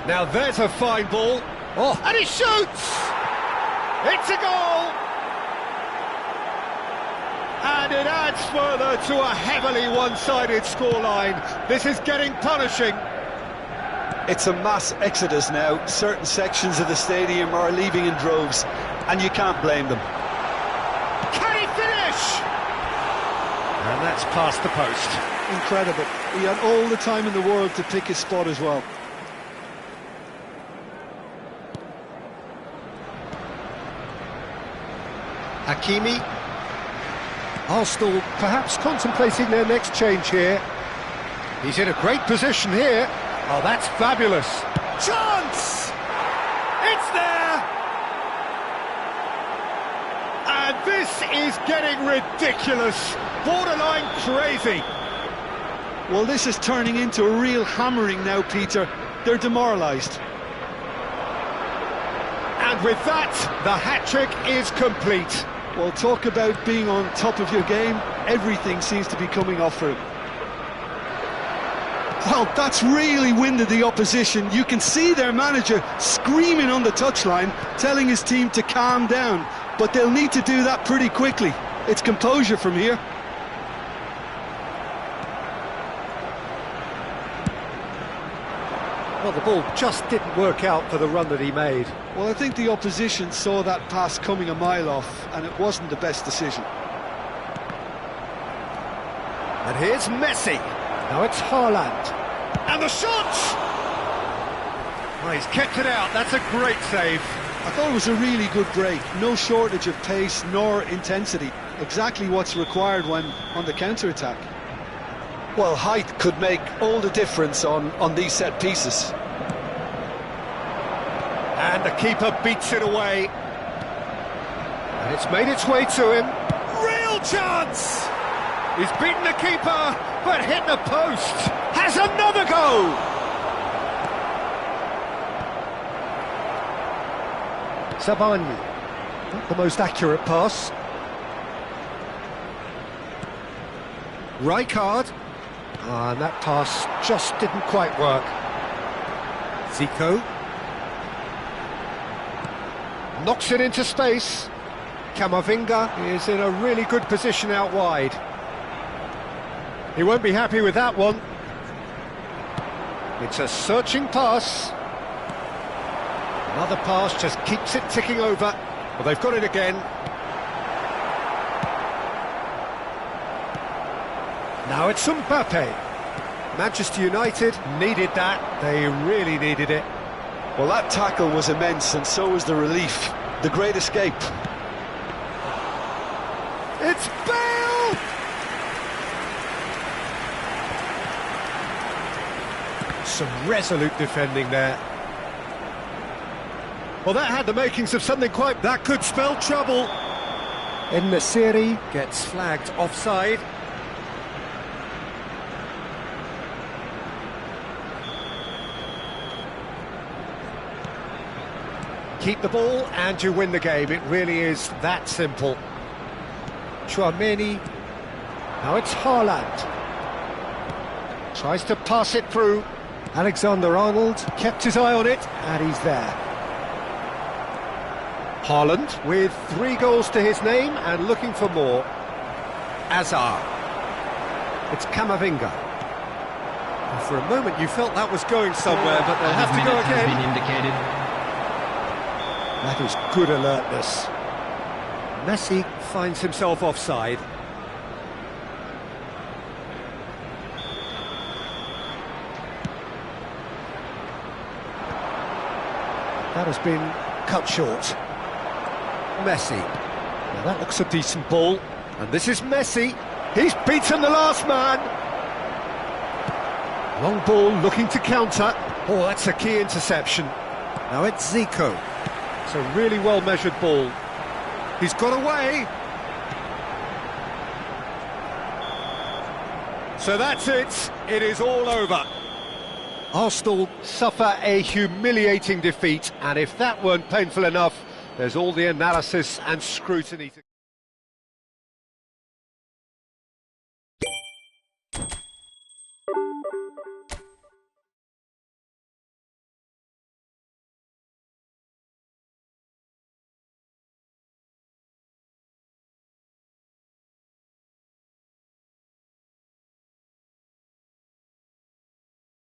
Now there's a fine ball. Oh, and he shoots! It's a goal! And it adds further to a heavily one-sided scoreline. This is getting punishing. It's a mass exodus now. Certain sections of the stadium are leaving in droves, and you can't blame them. Can he finish? And that's past the post. Incredible. He had all the time in the world to pick his spot as well. Hakimi. Arsenal perhaps contemplating their next change here. He's in a great position here. Oh, that's fabulous. Chance! It's there! And this is getting ridiculous. Borderline crazy. Well, this is turning into a real hammering now, Peter. They're demoralised. And with that, the hat-trick is complete. Well, talk about being on top of your game. Everything seems to be coming off for him. Well, that's really winded the opposition. You can see their manager screaming on the touchline, telling his team to calm down. But they'll need to do that pretty quickly. It's composure from here. Well, the ball just didn't work out for the run that he made. Well, I think the opposition saw that pass coming a mile off, and it wasn't the best decision. And here's Messi. Now it's Haaland. And the shot! Oh, he's kept it out. That's a great save. I thought it was a really good break. No shortage of pace nor intensity. Exactly what's required when on the counter-attack. Well, height could make all the difference on these set pieces. And the keeper beats it away. And it's made its way to him. Real chance! He's beaten the keeper, but hit the post. Has another go! Sabani. Not the most accurate pass. Rijkaard. And that pass just didn't quite work. Zico. Knocks it into space. Camavinga is in a really good position out wide. He won't be happy with that one. It's a searching pass. Another pass just keeps it ticking over. Well, they've got it again. Now it's Mbappe. Manchester United needed that. They really needed it. Well, that tackle was immense, and so was the relief. The great escape. It's Bale! Some resolute defending there. Well, that had the makings of something quite... That could spell trouble. En-Nesyri gets flagged offside. Keep the ball and you win the game. It really is that simple. Chouameni. Now it's Haaland. Tries to pass it through. Alexander-Arnold kept his eye on it, and he's there. Haaland with 3 goals to his name and looking for more. Azar. It's Camavinga. And for a moment you felt that was going somewhere, but they'll have to go again. Been indicated. That is good alertness. Messi finds himself offside. That has been cut short. Messi. Now that looks a decent ball. And this is Messi. He's beaten the last man. Long ball looking to counter. Oh, that's a key interception. Now it's Zico. It's a really well-measured ball. He's got away. So that's it. It is all over. Arsenal suffer a humiliating defeat, and if that weren't painful enough, there's all the analysis and scrutiny to